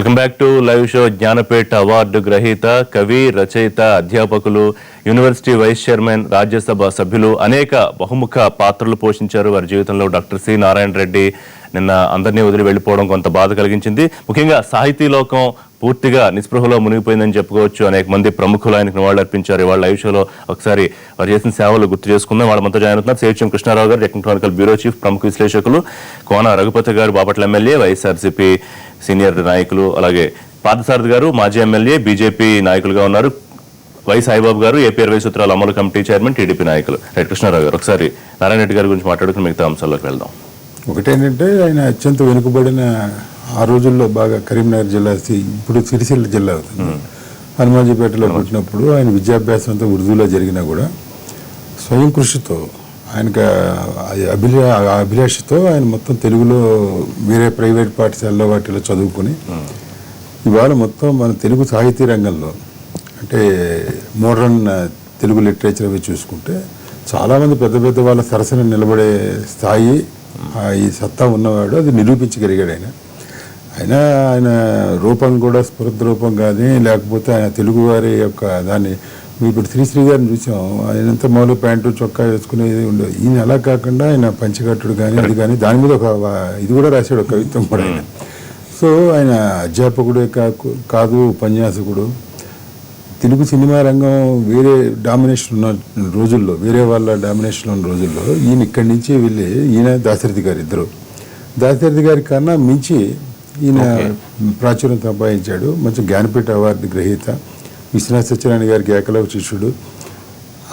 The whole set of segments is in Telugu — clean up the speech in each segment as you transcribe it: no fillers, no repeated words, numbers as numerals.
Welcome back to live show. Jnanpith award గ్రహీత, కవి, రచయిత, అధ్యాపకులు, యూనివర్సిటీ వైస్ చైర్మన్, రాజ్యసభ సభ్యులు, అనేక బహుముఖ పాత్రలు పోషించారు వారి జీవితంలో. డాక్టర్ సి నారాయణ రెడ్డి నిన్న అందరినీ వదిలి వెళ్ళిపోవడం కొంత బాధ కలిగించింది. ముఖ్యంగా సాహితీ లోకం పూర్తిగా నిస్పృహలో మునిగిపోయిందని చెప్పుకోవచ్చు. అనేక మంది ప్రముఖులు ఆయనకు నివాళులర్పించారు. ఇవాళ లైవ్ షోలో ఒకసారి వారు చేసిన సేవలు గుర్తు చేసుకుందాం. వాళ్ళ మనతో జాయిన్ అవుతున్నారు సేహెచ్ఎం కృష్ణారావు గారు, టెక్నికల్ బ్యూరో చీఫ్, ప్రముఖ విశ్లేషకులు, కోన రఘుపతి గారు, బాపట్ల ఎమ్మెల్యే, వైఎస్ఆర్సీపీ సీనియర్ నాయకులు, అలాగే పార్థసారథి గారు మాజీ ఎమ్మెల్యే, బీజేపీ నాయకులుగా ఉన్నారు, వై సాయిబాబు గారు ఏపీ 20 సూత్రాల అమలు కమిటీ చైర్మన్, టీడీపీ నాయకులు. రైట్ కృష్ణారావు గారు, ఒకసారి నారాయణ రెడ్డి గారి గురించి మాట్లాడుకుని మిగతా అంశాల్లోకి వెళ్దాం. ఒకటేంటంటే ఆయన అత్యంత వెనుకబడిన ఆ రోజుల్లో బాగా కరీంనగర్ జిల్లా, ఇప్పుడు సిరిసిల్ల జిల్లా అవుతుంది, హనుమాజీపేటలో పుట్టినప్పుడు ఆయన విద్యాభ్యాసం అంతా ఉర్దూలో జరిగినా కూడా స్వయం కృషితో ఆయనకు అభిలాషతో ఆయన మొత్తం తెలుగులో వేరే ప్రైవేట్ పాఠశాలలో వాటిలో చదువుకుని ఇవాళ మొత్తం మన తెలుగు సాహితీ రంగంలో అంటే మోడర్న్ తెలుగు లిటరేచర్ అవి చూసుకుంటే చాలామంది పెద్ద పెద్ద వాళ్ళ సరసన నిలబడే స్థాయి ఈ సత్తా ఉన్నవాడు. అది నిరూపించగలిగాడు ఆయన రూపం కూడా స్ఫురద రూపం కానీ, లేకపోతే ఆయన తెలుగువారి యొక్క దాన్ని ఇప్పుడు శ్రీశ్రీ గారిని చూసాం, ఆయనంతా మామూలు ప్యాంటు చొక్కా వేసుకునేది ఉండదు. ఈయన అలా కాకుండా ఆయన పంచకట్టుడు కానీ అది కానీ దాని మీద ఒక ఇది కూడా రాశాడు, కవిత్వం కూడా ఆయన. సో ఆయన అధ్యాపకుడే కాదు, ఉపన్యాసకుడు. తెలుగు సినిమా రంగం వేరే డామినేషన్ ఉన్న రోజుల్లో, వేరే వాళ్ళ డామినేషన్ ఉన్న రోజుల్లో ఈయన ఇక్కడి నుంచి వెళ్ళి ఈయన దాశరథి గారు ఇద్దరు, దాశరథి గారి కన్నా మించి ఈయన ప్రాచుర్యం సంపాదించాడు. మంచి జ్ఞానపీఠ అవార్డు గ్రహీత, విశ్వనాథ సత్యనారాయణ గారికి ఏకలవ్య శిష్యుడు.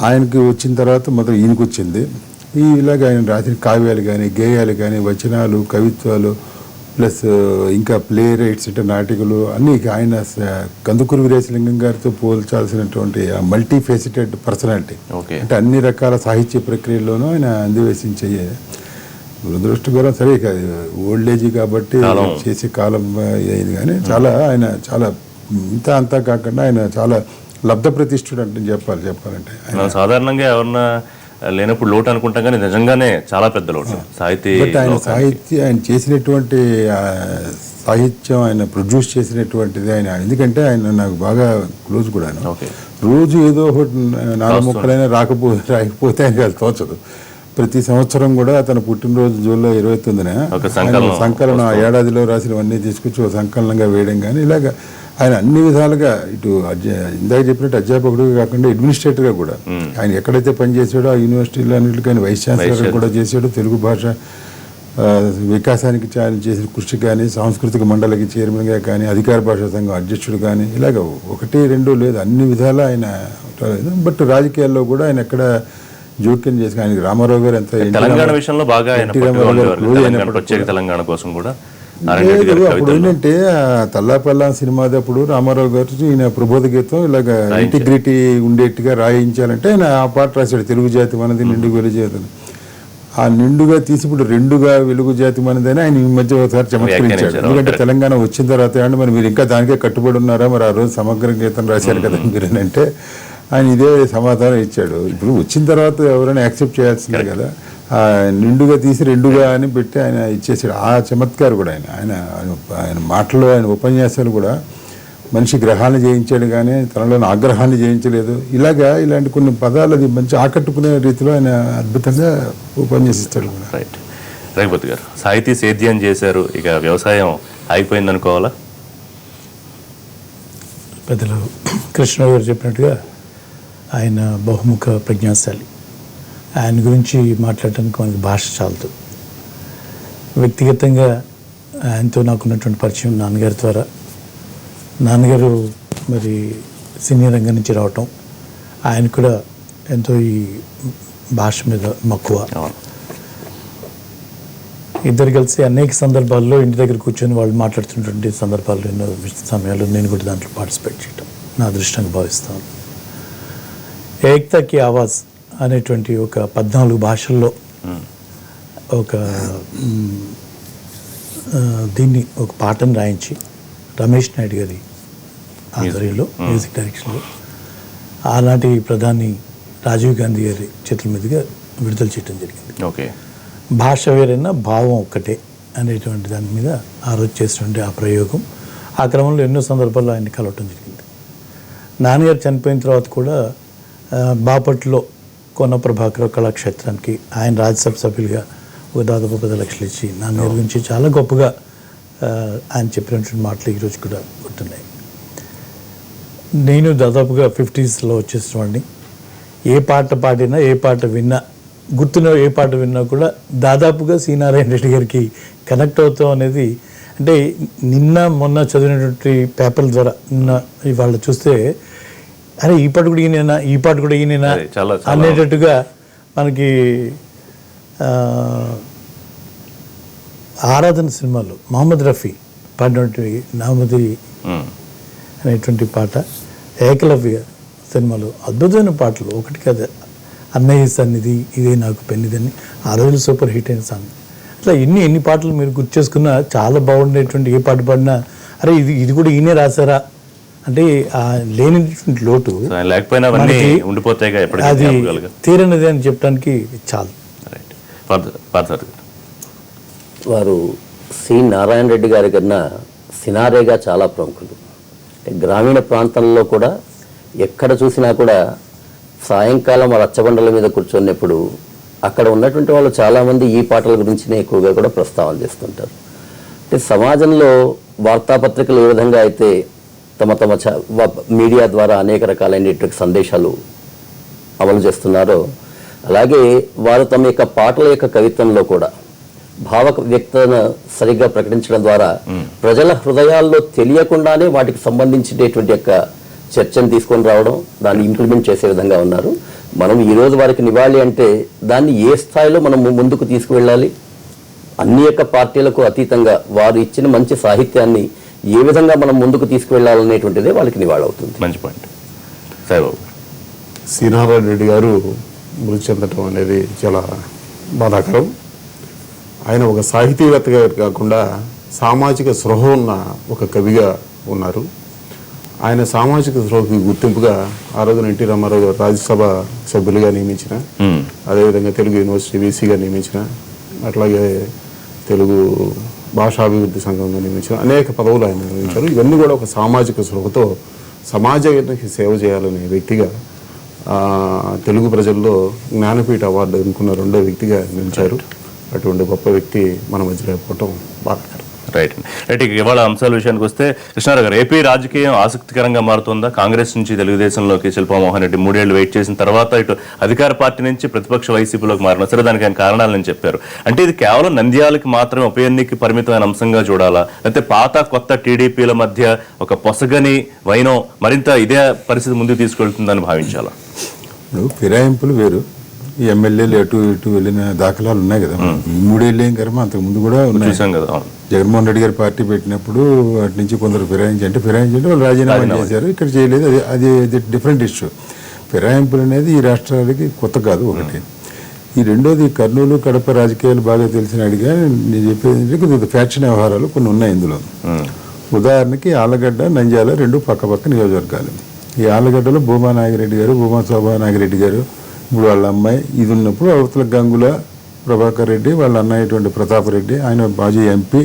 ఆయనకి వచ్చిన తర్వాత మొదలు ఈయనకు వచ్చింది. ఇలాగ ఆయన రాసిన కావ్యాలు కానీ, గేయాలు కానీ, వచనాలు, కవిత్వాలు, ప్లస్ ఇంకా ప్లే రైట్స్ అంటే నాటికలు అన్నీ ఆయన కందుకూరి వీరేశలింగం గారితో పోల్చాల్సినటువంటి ఆ మల్టీ ఫేసిటెడ్ పర్సనాలిటీ. అంటే అన్ని రకాల సాహిత్య ప్రక్రియల్లోనూ ఆయన అందివేశించే దురదృష్టకరం. సరే కాదు, ఓల్డ్ ఏజ్ కాబట్టి చేసే కాలం అయింది, కానీ ఆయన చాలా ఇంత అంతా కాకుండా ఆయన చాలా లబ్ధ ప్రతిష్ఠుడు అంటే చెప్పాలంటే సాధారణంగా ఎవరన్నా లేనప్పుడు లోటు అనుకుంటాం, కానీ నిజంగానే చాలా పెద్ద లోటు సాహితీ. ఆయన చేసినటువంటి సాహిత్యం, ఆయన ప్రొడ్యూస్ చేసినటువంటిది ఆయన. ఎందుకంటే ఆయన నాకు బాగా క్లోజ్ కూడా. రోజు ఏదో ఒకటి 4 ముక్కలైనా రాకపోతే ఆయనకి అది తోచదు. ప్రతి సంవత్సరం కూడా తన పుట్టినరోజు జూలై 29న సంకలనం ఏడాదిలో రాసినవన్నీ తీసుకొచ్చి ఒక సంకలనంగా వేయడం కానీ, ఇలాగ ఆయన అన్ని విధాలుగా ఇటు ఇందాక చెప్పినట్టు అధ్యాపకుడిగా కాకుండా అడ్మినిస్ట్రేటర్గా కూడా ఆయన ఎక్కడైతే పనిచేసాడో ఆ యూనివర్సిటీలో అన్నింటికి ఆయన వైస్ ఛాన్సలర్ కూడా చేశాడు. తెలుగు భాష వికాసానికి చేసిన కృషి కానీ, సాంస్కృతిక మండలికి చైర్మన్గా కానీ, అధికార భాషా సంఘం అధ్యక్షుడు కానీ, ఇలాగ 1, 2 లేదు, అన్ని విధాలా ఆయన. బట్ రాజకీయాల్లో కూడా ఆయన ఎక్కడ జోక్యం చేసి ఆయనకి రామారావు గారు ఎంత తెలంగాణ విషయంలో బాగా తెలంగాణ కోసం కూడా లేదు. అప్పుడు ఏంటంటే తల్లాపల్లా సినిమాది అప్పుడు రామారావు గారు ఈయన ప్రబోధ గీతం ఇలాగ ఇంటిగ్రిటీ ఉండేట్టుగా రాయించాలంటే ఆయన ఆ పాట రాశాడు, తెలుగు జాతి మనది నిండుగా వెలుగు జాతి. ఆ నిండుగా తీసి ఇప్పుడు 2గా వెలుగు జాతి మనది అని ఆయన ఈ మధ్య ఒకసారి చమత్కరించాడు. ఎందుకంటే తెలంగాణ వచ్చిన తర్వాత ఏమంటే మరి మీరు ఇంకా దానికే కట్టుబడి ఉన్నారా, మరి ఆ రోజు సమగ్ర గీతం రాశారు కదా మీరు అంటే ఆయన ఇదే సమాధానం ఇచ్చాడు. ఇప్పుడు వచ్చిన తర్వాత ఎవరైనా యాక్సెప్ట్ చేయాల్సిందే కదా. నిండుగా తీసి 2గా అని పెట్టి ఆయన ఇచ్చేసాడు. ఆ చమత్కారు కూడా ఆయన మాటలు, ఆయన ఉపన్యాసాలు కూడా మనిషి గ్రహాన్ని జయించాడు కానీ తనలోని ఆగ్రహాన్ని జయించలేదు. ఇలాంటి కొన్ని పదాలు అది మంచి ఆకట్టుకునే రీతిలో ఆయన అద్భుతంగా ఉపన్యసిస్తాడు. రైట్. రఘుపతి గారు, సాహితీ సేద్యం చేశారు, ఇక వ్యవసాయం అయిపోయింది అనుకోవాలా? పెద్దలు కృష్ణ గారు చెప్పినట్టుగా ఆయన బహుముఖ ప్రజ్ఞాశాలి. ఆయన గురించి మాట్లాడటానికి మనకి భాష చాలదు. వ్యక్తిగతంగా ఆయనతో నాకున్నటువంటి పరిచయం నాన్నగారి ద్వారా. నాన్నగారు మరి సీనియర్ రంగం నుంచి రావటం, ఆయన కూడా ఎంతో ఈ భాష మీద మక్కువ. ఇద్దరు కలిసి అనేక సందర్భాల్లో ఇంటి దగ్గర కూర్చొని వాళ్ళు మాట్లాడుతున్నటువంటి సందర్భాలు, ఎన్నో సమయాల్లో నేను కూడా దాంట్లో పార్టిసిపేట్ చేయటం నా అదృష్టంగా భావిస్తాను. ఏక్తా కి ఆవాజ్ అనేటువంటి ఒక 14 భాషల్లో ఒక దీన్ని ఒక పాటను రాయించి రమేష్ నాయుడు గారి ఆధ్వర్యంలో మ్యూజిక్ డైరెక్షన్లో ఆనాటి ప్రధాని రాజీవ్ గాంధీ గారి చేతుల మీదుగా విడుదల చేయడం జరిగింది. భాష వేరైనా భావం ఒక్కటే అనేటువంటి దాని మీద ఆ రోజు చేసినటువంటి ఆ ప్రయోగం ఆ క్రమంలో ఎన్నో సందర్భాల్లో ఆయన్ని కలవటం జరిగింది. నాన్నగారు చనిపోయిన తర్వాత కూడా బాపట్లో కోన ప్రభాకర్ కళాక్షేత్రానికి ఆయన రాజ్యసభ సభ్యులుగా ఒక దాదాపు 10 లక్షలు ఇచ్చి నాన్నగారి గురించి చాలా గొప్పగా ఆయన చెప్పినటువంటి మాటలు ఈరోజు కూడా గుర్తున్నాయి. నేను దాదాపుగా 50స్లో వచ్చేసిన వాడిని. ఏ పాట పాడినా ఏ పాట విన్నా గుర్తున్న ఏ పాట విన్నా కూడా దాదాపుగా సి నారాయణ రెడ్డి గారికి కనెక్ట్ అవుతాం అనేది, అంటే నిన్న మొన్న చదివినటువంటి పేపర్ల ద్వారా నిన్న ఇవాళ చూస్తే అరే ఈ పాట కూడా ఈయనేనా, ఈ పాట కూడా ఈయనేనా అనేటట్టుగా మనకి ఆరాధన సినిమాలో మహమ్మద్ రఫీ పాడినటువంటి నామది అనేటువంటి పాట, ఏకలవ్య సినిమాలో అద్భుతమైన పాటలు ఒకటి కదా, అన్నయ్య సన్నిధి, ఇదే నాకు పెన్నిదని ఆ రోజులు సూపర్ హిట్ అయిన సాంగ్. అట్లా ఎన్ని పాటలు మీరు గుర్తు చేసుకున్నా చాలా బాగుండేటువంటి ఏ పాట పాడినా అరే ఇది కూడా ఈయనే రాశారా అంటే ఆ లేనిటువంటి లోటు అది తీరనిది అని చెప్పడానికి చాలు. వారు సి నారాయణ రెడ్డి గారి కన్నా సినారేగా చాలా ప్రముఖులు. గ్రామీణ ప్రాంతంలో కూడా ఎక్కడ చూసినా కూడా సాయంకాలం రచ్చబండల మీద కూర్చున్నప్పుడు అక్కడ ఉన్నటువంటి వాళ్ళు చాలామంది ఈ పాటల గురించినే ఎక్కువగా కూడా ప్రస్తావన చేస్తుంటారు. అంటే సమాజంలో వార్తాపత్రికలు ఏ విధంగా అయితే తమ మీడియా ద్వారా అనేక రకాలైనటువంటి సందేశాలు అమలు చేస్తున్నారో, అలాగే వారు తమ యొక్క పాటల యొక్క కవిత్వంలో కూడా భావ వ్యక్తన సరిగ్గా ప్రకటించడం ద్వారా ప్రజల హృదయాల్లో తెలియకుండానే వాటికి సంబంధించినటువంటి యొక్క చర్చను తీసుకొని రావడం, దాన్ని ఇంప్లిమెంట్ చేసే విధంగా ఉన్నారు. మనం ఈరోజు వారికి నివాళి అంటే దాన్ని ఏ స్థాయిలో మనం ముందుకు తీసుకువెళ్ళాలి, అన్ని యొక్క పార్టీలకు అతీతంగా వారు ఇచ్చిన మంచి సాహిత్యాన్ని ఏ విధంగా మనం ముందుకు తీసుకువెళ్ళాలనేటువంటిదే వాళ్ళకి నివాళి అవుతుంది. మంచి పాయింట్. సాయిబాబు, సి నారాయణ రెడ్డి గారు మృతి చెందటం అనేది చాలా బాధాకరం. ఆయన ఒక సాహితీవేత్తగా కాకుండా సామాజిక స్పృహ ఉన్న ఒక కవిగా ఉన్నారు. ఆయన సామాజిక స్పృహకి గుర్తింపుగా ఆ రోజున ఎన్టీ రామారావు గారు రాజ్యసభ సభ్యులుగా నియమించిన, అదేవిధంగా తెలుగు యూనివర్సిటీ వీసీగా నియమించిన, అట్లాగే తెలుగు భాషాభివృద్ధి సంఘంలో నియమించిన అనేక పదవులు ఆయన నిర్వహించారు. ఇవన్నీ కూడా ఒక సామాజిక స్పృహతో సమాజానికి సేవ చేయాలనే వ్యక్తిగా తెలుగు ప్రజల్లో జ్ఞానపీఠ అవార్డు అందుకున్న 2వ వ్యక్తిగా నిలిచారు. అటువంటి గొప్ప వ్యక్తి మన మధ్య లేకపోవటం బాధాకరం. Right right. ఇవాళ అంశాల విషయానికి వస్తే కృష్ణారావు గారు, ఏపీ రాజకీయం ఆసక్తికరంగా మారుతుందా? కాంగ్రెస్ నుంచి తెలుగుదేశంలోకి శిల్పామోహన్ రెడ్డి 3 ఏళ్లు వెయిట్ చేసిన తర్వాత ఇటు అధికార పార్టీ నుంచి ప్రతిపక్ష వైసీపీలోకి మారిన, సరే దానికి ఆయన కారణాలని చెప్పారు. అంటే ఇది కేవలం నంద్యాలకి మాత్రమే ఉప ఎన్నికకి పరిమితమైన అంశంగా చూడాలా, లేకపోతే పాత కొత్త టీడీపీల మధ్య ఒక పొసగని వైనం మరింత ఇదే పరిస్థితి ముందుకు తీసుకెళ్తుందని భావించాలా? ఇప్పుడు ఫిరాయింపులు వేరు, ఈ ఎమ్మెల్యేలు అటు ఇటు వెళ్ళిన దాఖలాలు ఉన్నాయి కదా. ఈ 3 ఏళ్ళు ఏం కర్మ, అంతకు ముందు కూడా ఉన్నాయి కదా. జగన్మోహన్ రెడ్డి గారి పార్టీ పెట్టినప్పుడు అటు నుంచి కొందరు ఫిరాయించి వాళ్ళు రాజీనామా చేశారు, ఇక్కడ చేయలేదు. అది డిఫరెంట్ ఇష్యూ. ఫిరాయింపులు అనేది ఈ రాష్ట్రాలకి కొత్త కాదు ఒకటి. ఈ రెండోది కర్నూలు కడప రాజకీయాలు బాగా తెలిసిన అడిగా నేను చెప్పేది కొద్దిగా ఫ్యాక్షన్ వ్యవహారాలు కొన్ని ఉన్నాయి ఇందులో. ఉదాహరణకి ఆలగడ్డ నంద్యాల 2 పక్క నియోజకవర్గాలు. ఈ ఆలగడ్డలో భూమా నాగిరెడ్డి గారు, భూమా శోభా నాగిరెడ్డి గారు, ఇప్పుడు వాళ్ళ అమ్మాయి ఇది ఉన్నప్పుడు అవతల గంగుల ప్రభాకర్ రెడ్డి, వాళ్ళ అన్నయ్యటువంటి ప్రతాప్ రెడ్డి, ఆయన మాజీ ఎంపీ,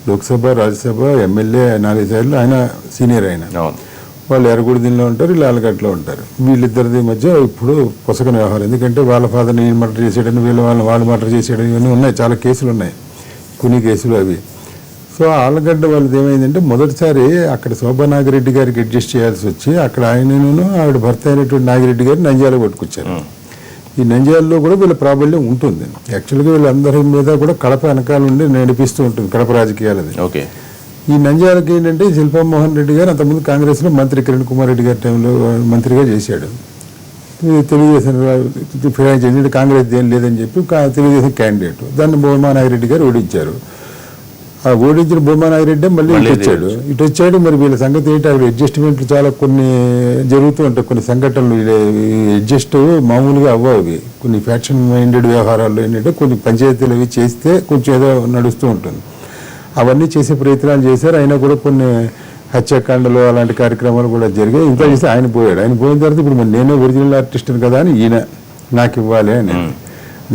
లోక్సభ రాజ్యసభ ఎమ్మెల్యే 4 సార్లు, ఆయన సీనియర్. ఆయన వాళ్ళు ఎర్రగొడిదిలో ఉంటారు, వీళ్ళు ఆలగడ్డలో ఉంటారు. వీళ్ళిద్దరిది మధ్య ఇప్పుడు పొసగని వ్యవహారం. ఎందుకంటే వాళ్ళ ఫాదర్ని ఈయన మర్డర్ చేసాడని, వాళ్ళు మర్డర్ చేసాడని, ఇవన్నీ ఉన్నాయి. చాలా కేసులు ఉన్నాయి, కొన్ని కేసులు అవి. సో ఆలగడ్డ వాళ్ళది ఏమైందంటే మొదటిసారి అక్కడ శోభా నాగిరెడ్డి గారికి అడ్జస్ట్ చేయాల్సి వచ్చి అక్కడ ఆయనను ఆవిడ భర్త అయినటువంటి నాగిరెడ్డి గారిని నంద్యాల పట్టుకొచ్చారు. ఈ నంద్యాలలో కూడా వీళ్ళ ప్రాబల్యం ఉంటుంది. యాక్చువల్గా వీళ్ళందరి మీద కూడా కడప వెనకాల నుండి నడిపిస్తూ ఉంటుంది కడప రాజకీయాలది. ఈ నంద్యాలకి ఏంటంటే శిల్పామోహన్ రెడ్డి గారు అంతకుముందు కాంగ్రెస్లో మంత్రి కిరణ్ కుమార్ రెడ్డి గారి టైంలో మంత్రిగా చేశాడు. తెలుగుదేశం ఫిరాయించి కాంగ్రెస్ ఏం లేదని చెప్పి తెలుగుదేశం క్యాండిడేట్, దాన్ని భూమా నాగిరెడ్డి గారు ఓడించారు. ఆ ఓడించిన భూమా నాగిరెడ్డి మళ్ళీ ఇటు వచ్చాడు. మరి వీళ్ళ సంగతి ఏంటి, అక్కడ అడ్జస్ట్మెంట్లు చాలా కొన్ని జరుగుతూ ఉంటాయి. కొన్ని సంఘటనలు అడ్జస్ట్ మామూలుగా అవ్వవి. కొన్ని ఫ్యాక్షన్ మైండెడ్ వ్యవహారాలు ఏంటంటే కొన్ని పంచాయతీలు అవి చేస్తే కొంచెం ఏదో నడుస్తూ ఉంటుంది. అవన్నీ చేసే ప్రయత్నాలు చేశారు. అయినా కూడా కొన్ని హత్యాకాండలు అలాంటి కార్యక్రమాలు కూడా జరిగాయి. ఇంత చేస్తే ఆయన పోయాడు. ఆయన పోయిన తర్వాత ఇప్పుడు మరి నేనే ఒరిజినల్ ఆర్టిస్ట్ని కదా అని ఈయన నాకు ఇవ్వాలి అని.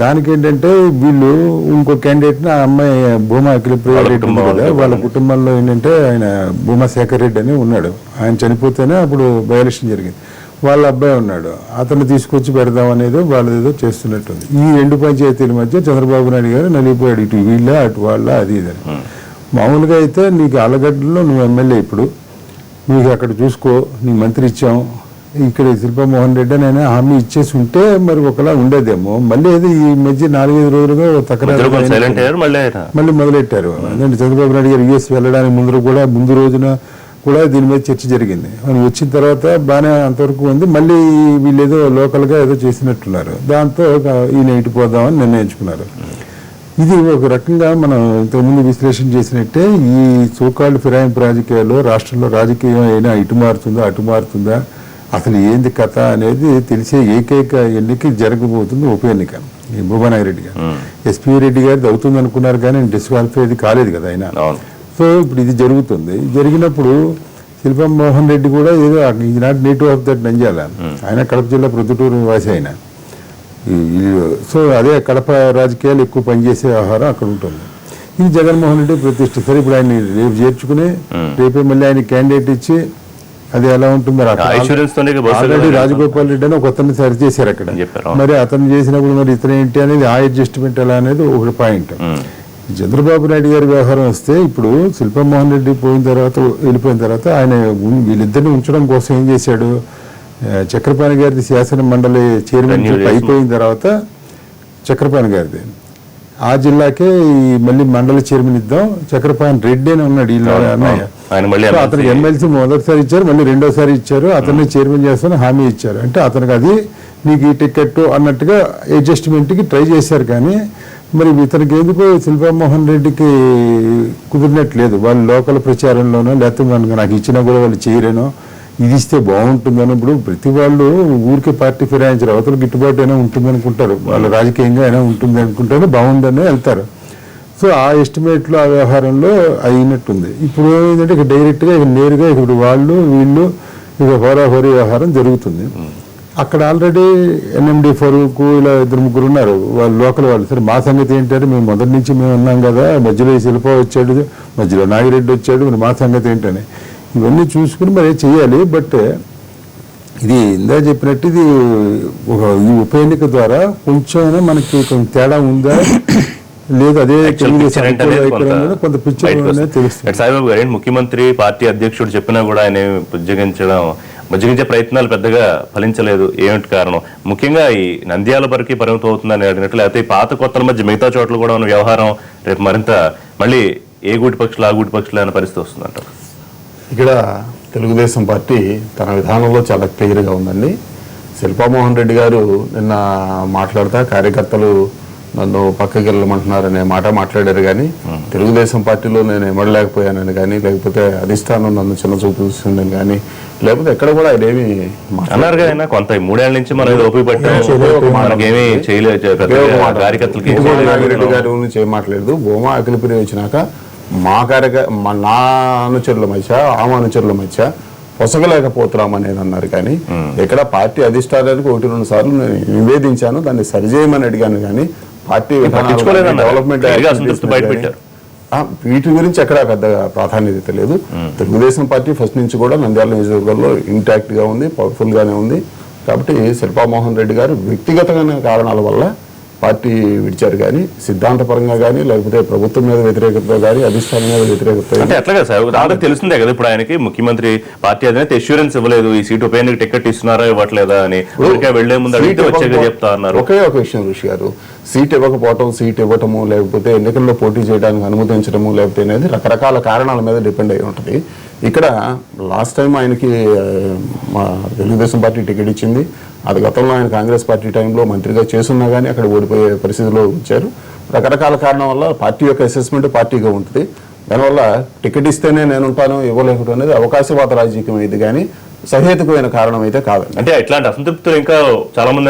దానికి ఏంటంటే వీళ్ళు ఇంకో క్యాండిడేట్ని ఆ అమ్మాయి భూమా అఖిలప్రియ రెడ్డి ఉంది కదా, వాళ్ళ కుటుంబంలో ఏంటంటే ఆయన భూమా శేఖర్ రెడ్డి అని ఉన్నాడు. ఆయన చనిపోతేనే అప్పుడు బై ఎలక్షన్ జరిగింది. వాళ్ళ అబ్బాయి ఉన్నాడు, అతను తీసుకొచ్చి పెడదాం అనేది వాళ్ళేదో చేస్తున్నట్టుంది. ఈ రెండు పంచాయతీల మధ్య చంద్రబాబు నాయుడు గారు నలిగిపోయాడు, ఇటు వీళ్ళ అటు వాళ్ళ అది ఇదని. మామూలుగా అయితే నీకు ఆలగడ్డలో నువ్వు ఎమ్మెల్యే, ఇప్పుడు నువ్వు అక్కడ చూసుకో, నీ మంత్రి ఇచ్చాం, ఇక్కడ శిల్పామోహన్ రెడ్డి అని హామీ ఇచ్చేసి ఉంటే మరి ఒకలా ఉండేదేమో. మళ్ళీ ఏదో ఈ మధ్య 4-5 రోజులుగా తక్రారు మళ్ళీ మొదలెట్టారు. ఎందుకంటే చంద్రబాబు నాయుడు గారు యుఎస్ వెళ్ళడానికి ముందు రోజున కూడా దీని మీద చర్చ జరిగింది. ఆయన వచ్చిన తర్వాత బాగానే అంతవరకు ఉంది. మళ్ళీ వీళ్ళు ఏదో లోకల్గా ఏదో చేసినట్టున్నారు. దాంతో ఈయన ఇటుపోదామని నిర్ణయించుకున్నారు. ఇది ఒక రకంగా మనం ఇంతకుముందు విశ్లేషణ చేసినట్టే ఈ సోకాల్డ్ ఫిరాయింపు రాజకీయాల్లో రాష్ట్రంలో రాజకీయం అయినా ఇటు మారుతుందా అటు మారుతుందా, అసలు ఏంది కథ అనేది తెలిసే ఏకైక ఎన్నిక జరగబోతుంది ఉప ఎన్నిక. ఈ భూమానాగిరెడ్డి గారు ఎస్పీ రెడ్డి గారిది అవుతుంది అనుకున్నారు కానీ డిస్క్వాలిఫై కాలేదు కదా ఆయన. సో ఇప్పుడు ఇది జరుగుతుంది. జరిగినప్పుడు శిల్పామోహన్ రెడ్డి కూడా ఏదో is not native of that Nandyal, ఆయన కడప జిల్లా ప్రొద్దుటూరు వాసి ఆయన. సో అదే కడప రాజకీయాలు ఎక్కువ పనిచేసే వ్యవహారం అక్కడ ఉంటుంది. ఇది జగన్మోహన్ రెడ్డి ప్రతిష్ట. సరే ఇప్పుడు ఆయన రేపు చేర్చుకుని రేపే మళ్ళీ ఆయన క్యాండిడేట్ ఇచ్చి అది ఎలా ఉంటుంది. ఆల్రెడీ రాజగోపాల్ రెడ్డి అని ఒక అతన్ని సరి చేశారు అక్కడ. మరి అతను చేసినప్పుడు మరి ఇతను ఏంటి అనేది ఆ అడ్జస్ట్మెంట్ ఎలా అనేది ఒక పాయింట్. చంద్రబాబు నాయుడు గారి వ్యవహారం వస్తే ఇప్పుడు శిల్పామోహన్ రెడ్డి వెళ్ళిపోయిన తర్వాత ఆయన వీళ్ళిద్దరిని ఉంచడం కోసం ఏం చేశాడు, చక్రపాణి గారిది శాసన మండలి చైర్మన్ అయిపోయిన తర్వాత చక్రపాణి గారిది ఆ జిల్లాకే మళ్ళీ మండలి చైర్మన్ ఇద్దాం, చక్రపాణి రెడ్డి అని ఉన్నాడు వీళ్ళ అన్నయ్య. అతనికి ఎమ్మెల్సీ మొదటిసారి ఇచ్చారు, మళ్ళీ రెండోసారి ఇచ్చారు, అతన్ని చైర్మన్ చేస్తాను హామీ ఇచ్చారు. అంటే అతనికి అది నీకు ఈ టికెట్ అన్నట్టుగా అడ్జస్ట్మెంట్కి ట్రై చేశారు. కానీ మరి ఇతనికి ఎందుకు శిల్పామోహన్ రెడ్డికి కుదిరినట్లేదు. వాళ్ళు లోకల్ ప్రచారంలోనో లేకపోతే నాకు ఇచ్చినా కూడా వాళ్ళు చేయరేనో, ఇది ఇస్తే బాగుంటుంది అన్నప్పుడు ప్రతి వాళ్ళు ఊరికే పార్టీ ఫిరాయించారు, అవతల గిట్టుబాటు అయినా ఉంటుంది అనుకుంటారు, వాళ్ళ రాజకీయంగా అయినా ఉంటుంది అనుకుంటారు, బాగుందని వెళ్తారు. సో ఆ ఎస్టిమేట్లో ఆ వ్యవహారంలో అయినట్టుంది. ఇప్పుడు ఏంటంటే ఇక డైరెక్ట్గా ఇక నేరుగా ఇప్పుడు వాళ్ళు వీళ్ళు ఇక హోరాహోరీ వ్యవహారం జరుగుతుంది. అక్కడ ఆల్రెడీ ఎన్ఎండి ఫరూక్ ఇలా 2-3 ఉన్నారు వాళ్ళు లోకల్ వాళ్ళు. సరే మా సంగతి ఏంటంటే మేము మొదటి నుంచి మేము ఉన్నాం కదా, మధ్యలో ఈ శిల్ప వచ్చాడు, మధ్యలో నాగిరెడ్డి వచ్చాడు, మరి మా సంగతి ఏంటని ఇవన్నీ చూసుకుని మరి చేయాలి. బట్ ఇది ఇందా చెప్పినట్టు ఇది ఈ ఉప ఎన్నిక ద్వారా కొంచెమైనా మనకి కొంచెం తేడా ఉందా లేదు అదే కొంత పిక్చర్ తెలుస్తుంది. సాయిబాబు గారు ముఖ్యమంత్రి పార్టీ అధ్యక్షుడు చెప్పినా కూడా ఆయన బుజ్జగించే ప్రయత్నాలు పెద్దగా ఫలించలేదు. ఏమిటి కారణం? ముఖ్యంగా ఈ నంద్యాల వరకు పరిమితం అవుతుందని అడిగినట్టు, లేకపోతే పాత కొత్తల మధ్య మిగతా చోట్ల కూడా ఉన్న వ్యవహారం రేపు మరింత మళ్ళీ ఏ గూటి పక్షులు ఆ గూటి పక్షులు అనే పరిస్థితి వస్తుందంట. ఇక్కడ తెలుగుదేశం పార్టీ తన విధానంలో చాలా క్లియర్గా ఉందండి. శిల్పామోహన్ రెడ్డి గారు నిన్న మాట్లాడుతా కార్యకర్తలు నన్ను పక్కకి వెళ్ళమంటున్నారనే మాట మాట్లాడారు. కానీ తెలుగుదేశం పార్టీలో నేను ఎమడలేకపోయానని కానీ, లేకపోతే అధిష్టానం నన్ను చిన్న చూపు చూస్తుందని కానీ, లేకపోతే ఎక్కడ కూడా ఆయనేమి అన్నారు కదా. కొంత 3 ఏళ్ల నుంచి మనం నాగిరెడ్డి గారి గురించి ఏం మాట్లాడదు. భూమా అఖిలప్రియ వచ్చినాక నా అనుచరుల మధ్య ఆమె అనుచరుల మధ్య పొసగలేకపోతున్నాం అనేది అన్నారు. కానీ ఎక్కడ పార్టీ అధిష్టానానికి 1-2 సార్లు నేను నివేదించాను, దాన్ని సరిచేయమని అడిగాను. కానీ పార్టీ డెవలప్మెంట్ వీటి గురించి ఎక్కడా పెద్దగా ప్రాధాన్యత లేదు. తెలుగుదేశం పార్టీ ఫస్ట్ నుంచి కూడా నంద్యాల నియోజకవర్గంలో ఇంటాక్ట్ గా ఉంది, పవర్ఫుల్ గానే ఉంది. కాబట్టి శిల్పామోహన్ రెడ్డి గారు వ్యక్తిగతమైన కారణాల వల్ల పార్టీ విడిచారు. కానీ సిద్ధాంతపరంగా కానీ, లేకపోతే ప్రభుత్వం మీద వ్యతిరేకత కానీ, అధిష్టానం మీద వ్యతిరేకత అంటే ఎట్లాగా సార్ తెలిసిందే కదా. ఇప్పుడు ఆయనకి ముఖ్యమంత్రి పార్టీ అధినేత ఎష్యూరెన్స్ ఇవ్వలేదు, ఈ సీటు ఉప ఎన్నిక టికెట్ ఇస్తున్నారా ఇవ్వట్లేదా అని. వెళ్లే ముందు అడిగితే వచ్చాక చెప్తా అన్నారు. ఒకే ఒక విషయం ఋషి గారు, సీట్ ఇవ్వకపోవటం, సీట్ ఇవ్వటము, లేకపోతే ఎన్నికల్లో పోటీ చేయడానికి అనుమతించడము, లేకపోతే అనేది రకరకాల కారణాల మీద డిపెండ్ అయి ఉంటుంది. ఇక్కడ లాస్ట్ టైం ఆయనకి మా తెలుగుదేశం పార్టీ టికెట్ ఇచ్చింది. అది గతంలో ఆయన కాంగ్రెస్ పార్టీ టైంలో మంత్రిగా చేస్తున్నా కానీ అక్కడ ఓడిపోయే పరిస్థితిలో ఉంచారు. రకరకాల కారణం వల్ల పార్టీ యొక్క అసెస్మెంట్ పార్టీగా ఉంటుంది. దానివల్ల టికెట్ ఇస్తేనే నేను ఉంటాను, ఇవ్వలేకపోవడం అనేది అవకాశవాద రాజకీయం అయింది, కానీ సహేతుకమైన కారణం అయితే కాదు. అంటే ఇట్లాంటి అసంతృప్తులు ఇంకా చాలా మంది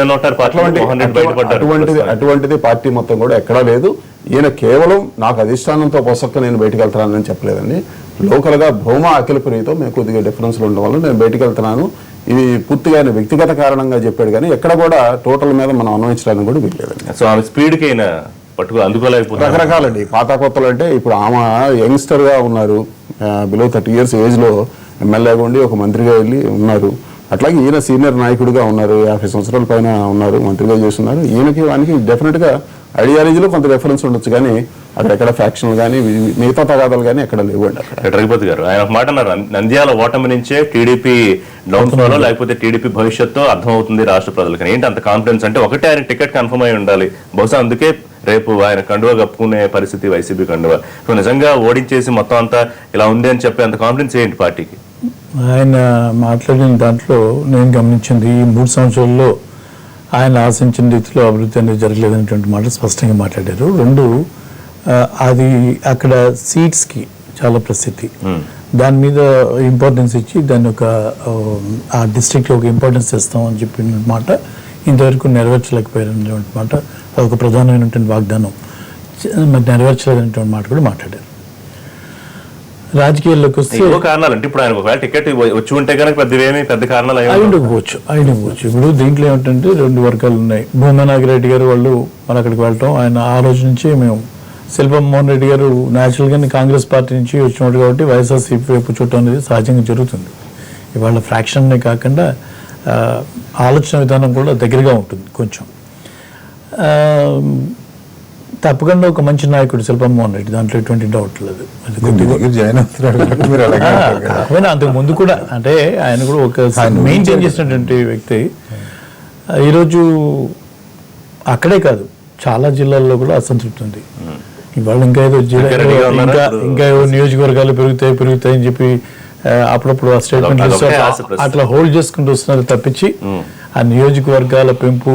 అటువంటిది పార్టీ మొత్తం కూడా ఎక్కడా లేదు. ఈయన కేవలం నాకు అధిష్టానంతో పొసక్క నేను బయటకు వెళ్తున్నానని చెప్పలేదండి. లోకల్గా భూమా అఖిలప్రియతో మేము కొద్దిగా డిఫరెన్స్లు ఉండడం వల్ల నేను బయటకు వెళ్తున్నాను, ఇది పూర్తిగా ఆయన వ్యక్తిగత కారణంగా చెప్పాడు కానీ ఎక్కడ కూడా టోటల్ మీద మనం అన్వయించడానికి కూడా వీల్లేదండి. సో ఆమె స్పీడ్కి అయినా అందుకోలేకపోతే రకరకాలండి. పాత కొత్తలు అంటే ఇప్పుడు ఆమె యంగ్స్టర్గా ఉన్నారు, బిలో 30 years ఏజ్లో ఎమ్మెల్యేగా ఉండి ఒక మంత్రిగా వెళ్ళి ఉన్నారు. అట్లాగే ఈయన సీనియర్ నాయకుడిగా ఉన్నారు, 50 సంవత్సరాల పైన ఉన్నారు, మంత్రిగా చేస్తున్నారు. ఈయనకి వానికి డెఫినెట్గా ఐడియాలజీలో కొంత రెఫరెన్స్ ఉండొచ్చు కానీ అక్కడెక్కడ ఫ్యాక్షన్లు కానీ మిగతా తగాదాలు కానీ ఎక్కడ లేవండి. అక్కడ రఘుపతి గారు ఆయన ఒక మాట అన్నారు, నంద్యాల ఓటమి నుంచే టీడీపీ డౌన్ఫాల్ లేకపోతే టీడీపీ భవిష్యత్తు అర్థమవుతుంది రాష్ట్ర ప్రజలకు. ఏంటి అంత కాన్ఫిడెన్స్ అంటే? ఒకటే ఆయన టికెట్ కన్ఫర్మ్ అయి ఉండాలి, బహుశా అందుకే రేపు ఆయన కండువా కప్పుకునే పరిస్థితి వైసీపీ కండువా. సో నిజంగా ఓడించేసి మొత్తం అంతా ఇలా ఉంది అని చెప్పే అంత కాన్ఫిడెన్స్ ఏంటి పార్టీకి? ఆయన మాట్లాడిన దాంట్లో నేను గమనించింది, ఈ 3 సంవత్సరాల్లో ఆయన ఆశించిన రీతిలో అభివృద్ధి అనేది జరగలేదనేటువంటి మాట స్పష్టంగా మాట్లాడారు. 2, అది అక్కడ సీట్స్కి చాలా ప్రసిద్ధి, దాని మీద ఇంపార్టెన్స్ ఇచ్చి దాన్ని ఆ డిస్ట్రిక్ట్లో ఒక ఇంపార్టెన్స్ ఇస్తాం అని చెప్పిన మాట ఇంతవరకు నెరవేర్చలేకపోయారనేటువంటి మాట, అదొక ప్రధానమైనటువంటి వాగ్దానం నెరవేర్చలేదనేటువంటి మాట కూడా మాట్లాడారు. రాజకీయాల్లోకి వస్తే కారణాలు అంటే ఇప్పుడు ఆయన ఒకవేళ టికెట్ వచ్చి ఉంటే కనుక పెద్ద కారణాలు అయి ఉండకపోవచ్చు. ఇప్పుడు దీంట్లో ఏమిటంటే 2 వర్గాలు ఉన్నాయి. భూమనాగిరెడ్డి గారు వాళ్ళు మరి అక్కడికి వెళ్ళటం, ఆయన ఆ రోజు నుంచి మేము శిల్పమోహన్ రెడ్డి గారు న్యాచురల్గానే కాంగ్రెస్ పార్టీ నుంచి వచ్చినట్టు కాబట్టి వైఎస్ఆర్సీపీ వైపు చూడటం అనేది సహజంగా జరుగుతుంది. ఇవాళ ఫ్రాక్షన్నే కాకుండా ఆలోచన విధానం కూడా దగ్గరగా ఉంటుంది కొంచెం. తప్పకుండా ఒక మంచి నాయకుడు శిల్పమోహన్ రెడ్డి, దాంట్లో ఎటువంటి డౌట్ లేదు. అంతకు ముందు కూడా అంటే ఆయన కూడా ఒక మెయింటైన్ చేసినటువంటి వ్యక్తి. ఈరోజు అక్కడే కాదు చాలా జిల్లాల్లో కూడా అసంతృప్తి ఉంది. ఇవాళ ఇంకా ఏదో ఇంకా ఏదో నియోజకవర్గాలు పెరుగుతాయి అని చెప్పి అప్పుడప్పుడు ఆ స్టేట్మెంట్ అట్లా హోల్డ్ చేసుకుంటూ వస్తున్నారు తప్పించి ఆ నియోజకవర్గాల పెంపు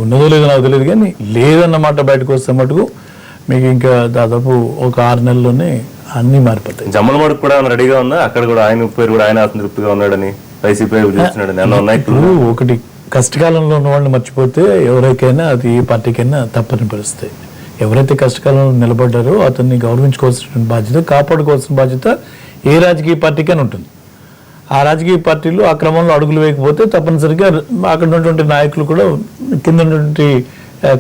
ఉన్నదో లేదో నాకు తెలియదు కానీ లేదన్నమాట బయటకు వస్తే మటుకు మీకు ఇంకా దాదాపు ఒక 6 నెలల్లోనే అన్ని మారిపోతాయి. జమ్మలమడుగు కూడా రెడీగా ఉందా? అక్కడ కూడా ఆయన పేరు కూడా ఆయన అసంతృప్తిగా ఉన్నాడని వైసీపీ చూస్తున్నాడు. ఒకటి కష్టకాలంలో ఉన్న వాళ్ళని మర్చిపోతే ఎవరికైనా అది ఏ పార్టీకైనా తప్పని పరిస్థితి. ఎవరైతే కష్టకాలంలో నిలబడ్డారో అతన్ని గౌరవించుకోవాల్సిన బాధ్యత, కాపాడుకోవాల్సిన బాధ్యత ఏ రాజకీయ పార్టీకైనా ఉంటుంది. ఆ రాజకీయ పార్టీలు ఆ క్రమంలో అడుగులు వేయకపోతే తప్పనిసరిగా అక్కడ ఉన్నటువంటి నాయకులు కూడా కింద ఉన్నటువంటి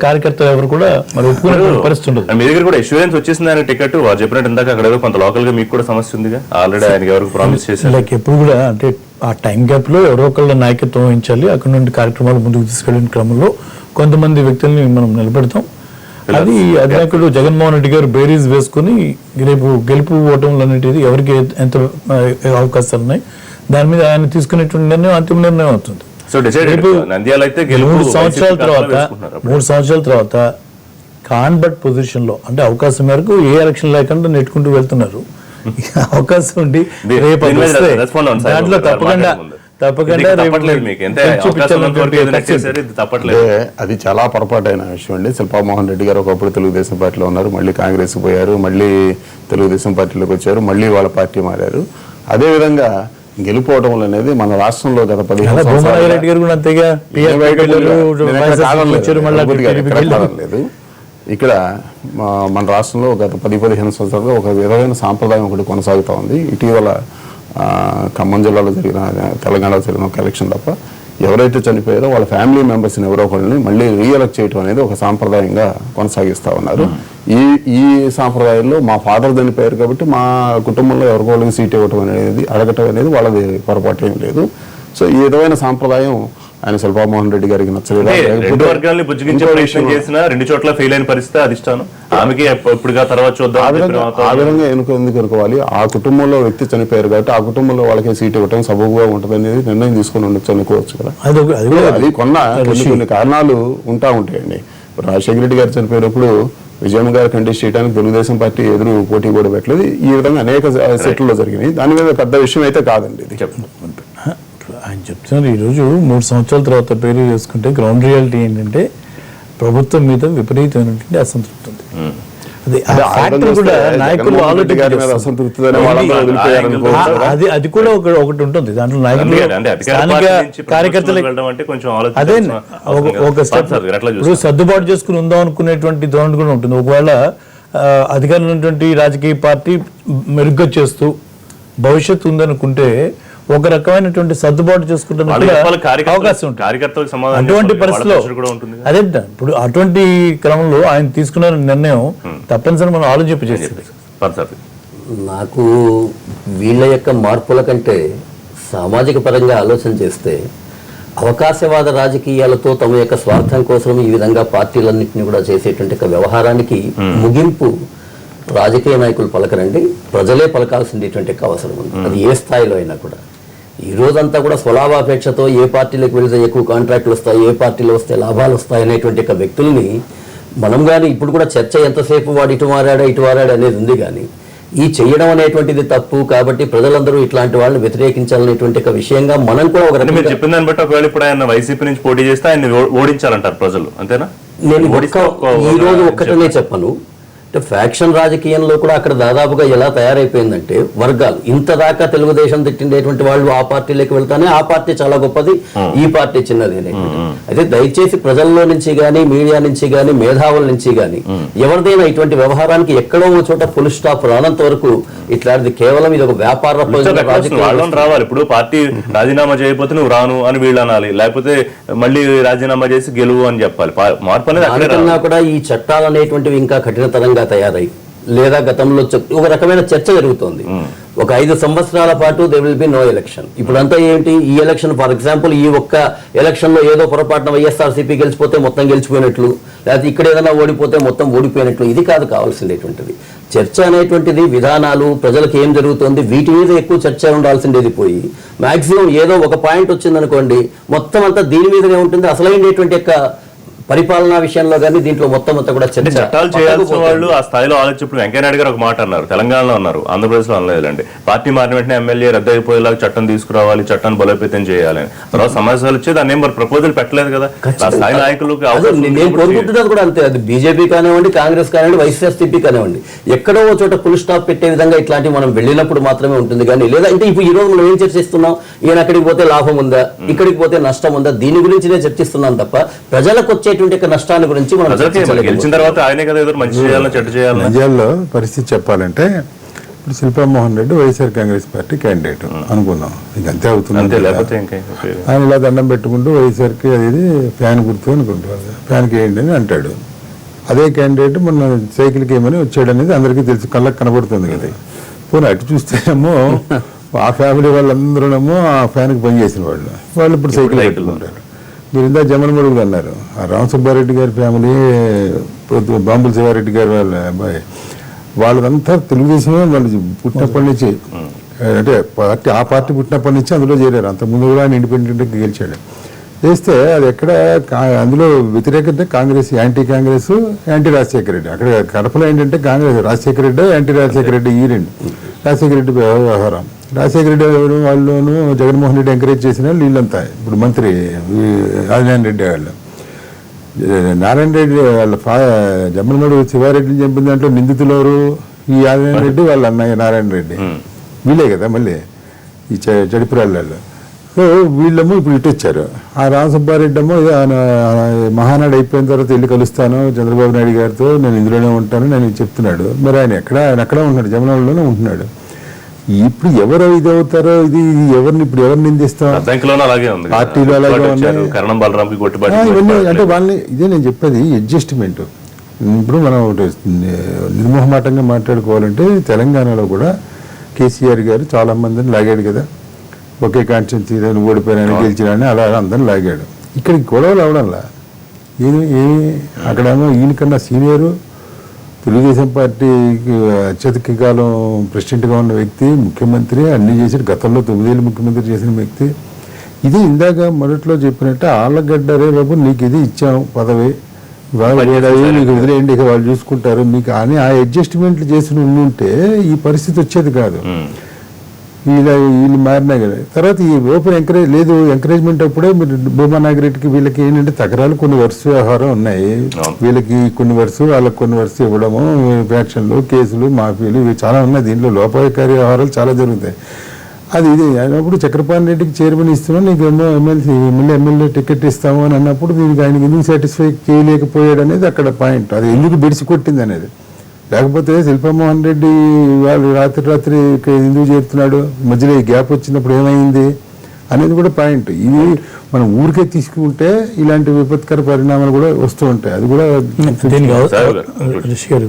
కార్యకర్తలు ఎవరు కూడా మరి ఒప్పుకునే పరిస్థితి ఉండదు. మీ దగ్గర కూడా ఇన్సూరెన్స్ వచ్చేసింది ఆయన టికెట్ వారు చెప్పినట్టు ఇందాక అక్కడ ఏదో కొంత లోకల్ గా మీకు కూడా సమస్య ఉందిగా ఆల్రెడీ ఆయన ఎవరికి ప్రామిస్ చేశారు. లైక్ ఎప్పుడు కూడా అంటే ఆ టైం గ్యాప్ లో ఎవరో ఒకళ్ళ నాయకత్వం వహించాలి. అక్కడ నుండి కార్యక్రమాలు ముందుకు తీసుకెళ్లిన క్రమంలో కొంతమంది వ్యక్తుల్ని మనం నిలబెడతాం. అది అధినాయకుడు జగన్మోహన్ రెడ్డి గారు బేరీస్ వేసుకుని రేపు గెలుపు ఓటములు అనేటిది ఎవరికి ఎంత అవకాశాలు ఉన్నాయి దాని మీద ఆయన తీసుకునేటువంటి నిర్ణయం అంతిమ నిర్ణయం అవుతుంది. సో నంద్యాల అయితే 3 సంవత్సరాల తర్వాత కాన్బట్ పొజిషన్ లో అంటే అవకాశం మేరకు ఏ ఎలక్షన్ లేకుండా నెట్టుకుంటూ వెళ్తున్నారు. అవకాశం ఉండి రేపు దాంట్లో తప్పకుండా అది చాలా పొరపాటైన విషయం అండి. శిల్పామోహన్ రెడ్డి గారు ఒకప్పుడు తెలుగుదేశం పార్టీలో ఉన్నారు, మళ్ళీ కాంగ్రెస్ పోయారు, మళ్ళీ తెలుగుదేశం పార్టీలోకి వచ్చారు, మళ్ళీ వాళ్ళ పార్టీ మారారు. అదేవిధంగా గెలుపోవడం అనేది మన రాష్ట్రంలో గత 15 లేదు. ఇక్కడ మన రాష్ట్రంలో గత 10-15 సంవత్సరాలుగా ఒక విధమైన సాంప్రదాయం ఒకటి కొనసాగుతూ ఉంది. ఇటీవల ఖమ్మం జిల్లాలో జరిగిన, తెలంగాణలో జరిగిన ఒక ఎలక్షన్ తప్ప ఎవరైతే చనిపోయారో వాళ్ళ ఫ్యామిలీ మెంబర్స్ని ఎవరో ఒకరిని మళ్ళీ రీఎలెక్ట్ చేయడం అనేది ఒక సాంప్రదాయంగా కొనసాగిస్తూ ఉన్నారు. ఈ సాంప్రదాయంలో మా ఫాదర్ చనిపోయారు కాబట్టి మా కుటుంబంలో ఎవరికో వాళ్ళకి సీట్ ఇవ్వటం అనేది అడగటం అనేది వాళ్ళది పొరపాటు ఏం లేదు. సో ఈ విధమైన సాంప్రదాయం ఆయన శిల్పామోహన్ రెడ్డి గారికి నచ్చలేదు. ఆ విధంగా ఎందుకు అనుకోవాలి? ఆ కుటుంబంలో వ్యక్తి చనిపోయారు కాబట్టి ఆ కుటుంబంలో వాళ్ళకి సీట్ ఇవ్వటం సబబుగా ఉంటుంది అనేది నిర్ణయం తీసుకుని ఉండొచ్చు అనుకోవచ్చు కదా. అది కొన్ని కారణాలు ఉంటాయండి. రాజశేఖర రెడ్డి గారు చనిపోయినప్పుడు విజయమ్మ గారు కంటెస్ట్ చేయడానికి తెలుగుదేశం పార్టీ ఎదురు పోటీ కూడా పెట్టలేదు. ఈ విధంగా అనేక సెట్లలో జరిగినాయి. దాని మీద పెద్ద విషయం అయితే కాదండి ఇది. ఆయన చెప్తున్నారు ఈరోజు 3 సంవత్సరాల తర్వాత పేరు చేసుకుంటే గ్రౌండ్ రియాలిటీ ఏంటంటే ప్రభుత్వం మీద విపరీతమైనటువంటి అసంతృప్తి ఉంది. అది కూడా ఒకటి ఉంటుంది దాంట్లో. నాయకులు అదే ఒక ఇప్పుడు సర్దుబాటు చేసుకుని ఉందాం అనుకునేటువంటి ధోరణి కూడా ఉంటుంది. ఒకవేళ అధికారంలో ఉన్నటువంటి రాజకీయ పార్టీ మెరుగ్గా చేస్తూ భవిష్యత్తు ఉందనుకుంటే ఒక రకమైనటువంటి సర్దుబాటు చేసుకుంటున్న వాళ్ళు కూడా చెప్పాలి, అవకాశం ఉంటుంది. కార్యకర్తలకు సమాధానం అటువంటి చెప్పాలి. వాళ్ళ పరిస్థితిలో ప్రెషర్ కూడా ఉంటుంది కదా. అదేంట ఇప్పుడు అటువంటి క్రమంలో ఆయన తీసుకున్న నిర్ణయం తప్పనిసరి మనం ఆలోచింప చేస్తుంది. పర్సెప్ట్. నాకు వీళ్ళ యొక్క మార్పుల కంటే సామాజిక పరంగా ఆలోచన చేస్తే అవకాశవాద రాజకీయాలతో తమ యొక్క స్వార్థం కోసం ఈ విధంగా పార్టీలన్నింటినీ కూడా చేసేటువంటి ఒక వ్యవహారానికి ముగింపు రాజకీయ నాయకులు పలకరండి, ప్రజలే పలకాల్సినటువంటి అవసరం ఉంది. అది ఏ స్థాయిలో అయినా కూడా. ఈ రోజంతా కూడా స్వలాభాపేక్షతో ఏ పార్టీలకు వెళితే ఎక్కువ కాంట్రాక్టులు వస్తాయి, ఏ పార్టీలో వస్తే లాభాలు వస్తాయి అనేటువంటి ఒక వ్యక్తుల్ని మనం కానీ ఇప్పుడు కూడా చర్చ ఎంతసేపు వాడు ఇటు మారాడు అనేది ఉంది. కానీ ఈ చెయ్యడం అనేటువంటిది తప్పు కాబట్టి ప్రజలందరూ ఇట్లాంటి వాళ్ళని వ్యతిరేకించాలనేటువంటి ఒక విషయంగా మనం కూడా ఒక మీరు చెప్పిన దాన్ని బట్టి ఒకవేళ ఇప్పుడు ఆయన వైసీపీ నుంచి పోటీ చేస్తే ఆయన ఓడించాలంటారు ప్రజలు, అంతేనా? నేను ఈ రోజు ఒక్కటనే చెప్పను. ఫ్యాక్షన్ రాజకీయంలో కూడా అక్కడ దాదాపుగా ఎలా తయారైపోయిందంటే వర్గాలు ఇంత దాకా తెలుగుదేశం తిట్టిండేటువంటి వాళ్ళు ఆ పార్టీలోకి వెళ్తానే ఆ పార్టీ చాలా గొప్పది, ఈ పార్టీ చిన్నది అనేటువంటి. అయితే దయచేసి ప్రజల్లో నుంచి గానీ, మీడియా నుంచి గానీ, మేధావుల నుంచి గానీ ఎవరిదైనా ఇటువంటి వ్యవహారానికి ఎక్కడో ఒక చోట ఫుల్ స్టాప్ రానంత వరకు ఇట్లాంటిది కేవలం ఇది ఒక వ్యాపార వాళ్ళని రావాలి. ఇప్పుడు పార్టీ రాజీనామా చేయకపోతే నువ్వు రాను అని వీళ్ళు అనాలి, లేకపోతే మళ్ళీ రాజీనామా చేసి గెలువు అని చెప్పాలి. మార్పు అనేది దానికన్నా కూడా ఈ చట్టాలు అనేటువంటివి ఇంకా కఠినతరంగా తయారై లేదా గతంలో ఒక రకమైన చర్చ జరుగుతోంది. ఒక 5 సంవత్సరాల పాటు they will be no election. ఇప్పుడంతా ఏంటి, ఈ ఎలక్షన్ ఫర్ ఎగ్జాంపుల్ ఈ ఒక్క ఎలక్షన్ లో ఏదో పొరపాటున వైఎస్ఆర్సీపీ గెలిచిపోతే మొత్తం గెలిచిపోయినట్లు, లేకపోతే ఇక్కడ ఏదైనా ఓడిపోతే మొత్తం ఓడిపోయినట్లు. ఇది కాదు కావాల్సిందేటువంటిది. చర్చ అనేటువంటిది విధానాలు, ప్రజలకు ఏం జరుగుతుంది, వీటి మీద ఎక్కువ చర్చ ఉండాల్సిండేది పోయి మాక్సిమం ఏదో ఒక పాయింట్ వచ్చిందనుకోండి మొత్తం అంతా దీని మీదనే ఉంటుంది. అసలైనటువంటి యొక్క పరిపాలనా విషయంలో కానీ దీంట్లో మొత్తం అంతా కూడా చట్టాలు చేయాల్సిన వాళ్ళు ఆ స్థాయిలో ఆలోచించప్పుడు వెంకయ్యనాయుడు గారు ఒక మాట అన్నారు, తెలంగాణలో అన్నారు, ఆంధ్రప్రదేశ్ లో అనలేదండి. పార్టీ మారిన వెంటనే ఎమ్మెల్యే రద్దయిపోయేలాగా చట్టం తీసుకురావాలి, చట్టాన్ని బలోపేతం చేయాలని. తర్వాత సమస్యలు వచ్చి దాన్ని మరి ప్రపోజల్ పెట్టలేదు కదా ఆ స్థాయి నాయకులకు. నేను కోరుకుంటున్నది కూడా అంతే. అది బీజేపీ కానివ్వండి, కాంగ్రెస్ కానివ్వండి, వైఎస్ఆర్సీపీ కానివ్వండి, ఎక్కడో చోట ఫుల్ స్టాప్ పెట్టే విధంగా ఇట్లాంటివి మనం వెళ్ళినప్పుడు మాత్రమే ఉంటుంది. కానీ లేదా అంటే ఇప్పుడు ఈ రోజు మనం ఏం చర్చిస్తున్నాం, ఈయన అక్కడికి పోతే లాభం ఉందా, ఇక్కడికి పోతే నష్టం ఉందా, దీని గురించి నేను చర్చిస్తున్నాను తప్ప ప్రజలకు వచ్చే నష్టాల గురించి మనం గెలిచిన తర్వాత ఆయనే కదా ఏదో మంచి చేయాలని చెడ్డ చేయాలని. నంద్యాలలో పరిస్థితి చెప్పాలంటే ఇప్పుడు శిల్పామోహన్ రెడ్డి వైఎస్ఆర్ కాంగ్రెస్ పార్టీ క్యాండిడేట్ అనుకుందాం, ఇంక అంతే అవుతుంది. లేకపోతే ఆయన ఇలా దండం పెట్టుకుంటూ వైఎస్ఆర్కి అది ఫ్యాన్ గుర్తు అనుకుంటారు, ఫ్యాన్కి వేయండి అని అంటాడు. అదే క్యాండిడేట్ మొన్న సైకిల్కి ఏమని వచ్చాడు అనేది అందరికీ తెలుసు, కళ్ళకి కనబడుతుంది కదా. పోనీ అటు చూస్తేనేమో ఆ ఫ్యామిలీ వాళ్ళందరూనేమో ఆ ఫ్యాన్కి పనిచేసిన వాళ్ళు ఇప్పుడు సైకిల్ పెట్టుకుంటారు. మీరు ఇందా జమనమడుగులు అన్నారు, ఆ రామసుబ్బారెడ్డి గారి ఫ్యామిలీ, బాంబుల శివారెడ్డి గారి వాళ్ళ అబ్బాయి, వాళ్ళదంతా తెలుగుదేశమే. వాళ్ళు పుట్టినప్పటి నుంచి అంటే పార్టీ ఆ పార్టీ పుట్టినప్పటి నుంచి అందులో చేరారు. అంతకుముందు కూడా ఆయన ఇండిపెండెంట్గా గెలిచాడు. చేస్తే అది ఎక్కడ అందులో వ్యతిరేకత కాంగ్రెస్, యాంటీ కాంగ్రెస్, యాంటీ రాజశేఖర రెడ్డి. అక్కడ కడపలో ఏంటంటే కాంగ్రెస్ రాజశేఖర రెడ్డి, యాంటీ రాజశేఖర రెడ్డి ఈ రెండు. రాజశేఖర రెడ్డి వ్యవహారం, రాజశేఖర రెడ్డి వాళ్ళను జగన్మోహన్ రెడ్డి ఎంకరేజ్ చేసిన వీళ్ళంతా ఇప్పుడు మంత్రి ఆదినారాయణ రెడ్డి వాళ్ళు. నారాయణ రెడ్డి వాళ్ళ జమ్మలమడు శివారెడ్డిని చంపిన దాంట్లో నిందితులు ఎవరు? ఈ ఆదినారాయణ రెడ్డి వాళ్ళ అన్నయ్య నారాయణ రెడ్డి, వీళ్ళే కదా మళ్ళీ ఈ చడిపురాళ్ళు. సో వీళ్ళేమో ఇప్పుడు ఇటు వచ్చారు. ఆ రామసుబ్బారెడ్డి ఏమో మహానాడు అయిపోయిన తర్వాత వెళ్ళి కలుస్తాను చంద్రబాబు నాయుడు గారితో, నేను ఇందులోనే ఉంటాను నేను చెప్తున్నాడు. మరి ఆయన అక్కడ ఉంటున్నాడు, జమనాడులోనే ఉంటున్నాడు. ఇప్పుడు ఎవరు ఇది అవుతారో, ఇది ఎవరిని ఇప్పుడు ఎవరిని నిందిస్తాం, పార్టీలో అలాగే ఇవన్నీ అంటే వాళ్ళని. ఇదే నేను చెప్పేది అడ్జస్ట్మెంట్. ఇప్పుడు మనం నిర్మోహమాటంగా మాట్లాడుకోవాలంటే తెలంగాణలో కూడా కేసీఆర్ గారు చాలా మందిని లాగాడు కదా, ఒకే కాన్స్టిట్యున్సీ ఓడిపోయినా గెలిచినా అలా అందరిని లాగాడు. ఇక్కడికి గొడవలు అవడంలా ఏమి అక్కడేమో ఈయనకన్నా సీనియరు, తెలుగుదేశం పార్టీకి అత్యధిక కాలం ప్రెసిడెంట్గా ఉన్న వ్యక్తి, ముఖ్యమంత్రి అన్ని చేసాడు, గతంలో 9 ఏళ్ళు ముఖ్యమంత్రి చేసిన వ్యక్తి. ఇది ఇందాక మొదట్లో చెప్పినట్టు ఆళ్ళగడ్డ రే బాబు నీకు ఇది ఇచ్చాం పదవి, మీకు వదిలేయండి ఇక వాళ్ళు చూసుకుంటారు మీకు అని ఆ అడ్జస్ట్మెంట్లు చేసి ఉంటే ఈ పరిస్థితి వచ్చేది కాదు. వీళ్ళు మారినా కదా. తర్వాత ఈ ఓపెన్ ఎంకరేజ్మెంట్ అప్పుడే మీరు భూమా నాగిరెడ్డికి వీళ్ళకి ఏంటంటే తగరాలు కొన్ని వరుస వ్యవహారం ఉన్నాయి. వీళ్ళకి కొన్ని వరుస వాళ్ళకి కొన్ని వరుస ఇవ్వడము, ఫ్యాక్షన్లు, కేసులు, మాఫీలు ఇవి చాలా ఉన్నాయి. దీంట్లో లోపాయకారి వ్యవహారాలు చాలా జరుగుతాయి. అది ఇది అయినప్పుడు చక్రపాణి రెడ్డికి చైర్మన్ ఇస్తున్నాం, నీకు ఏమో ఎమ్మెల్యే టికెట్ ఇస్తాము అని అన్నప్పుడు దీనికి ఆయనకి ఎందుకు సాటిస్ఫై చేయలేకపోయాడు అనేది అక్కడ పాయింట్. అది ఎందుకు బిడిసి కొట్టింది అనేది లేకపోతే శిల్పమోహన్ రెడ్డి వాళ్ళు రాత్రి ఇక్కడ ఎందుకు చేరుతున్నాడు, మధ్యలో ఈ గ్యాప్ వచ్చినప్పుడు ఏమైంది అనేది కూడా పాయింట్. ఇది మనం ఊరికే తీసుకుంటే ఇలాంటి విపత్కర పరిణామాలు కూడా వస్తూ ఉంటాయి. అది కూడా దీనికి రిషి గారు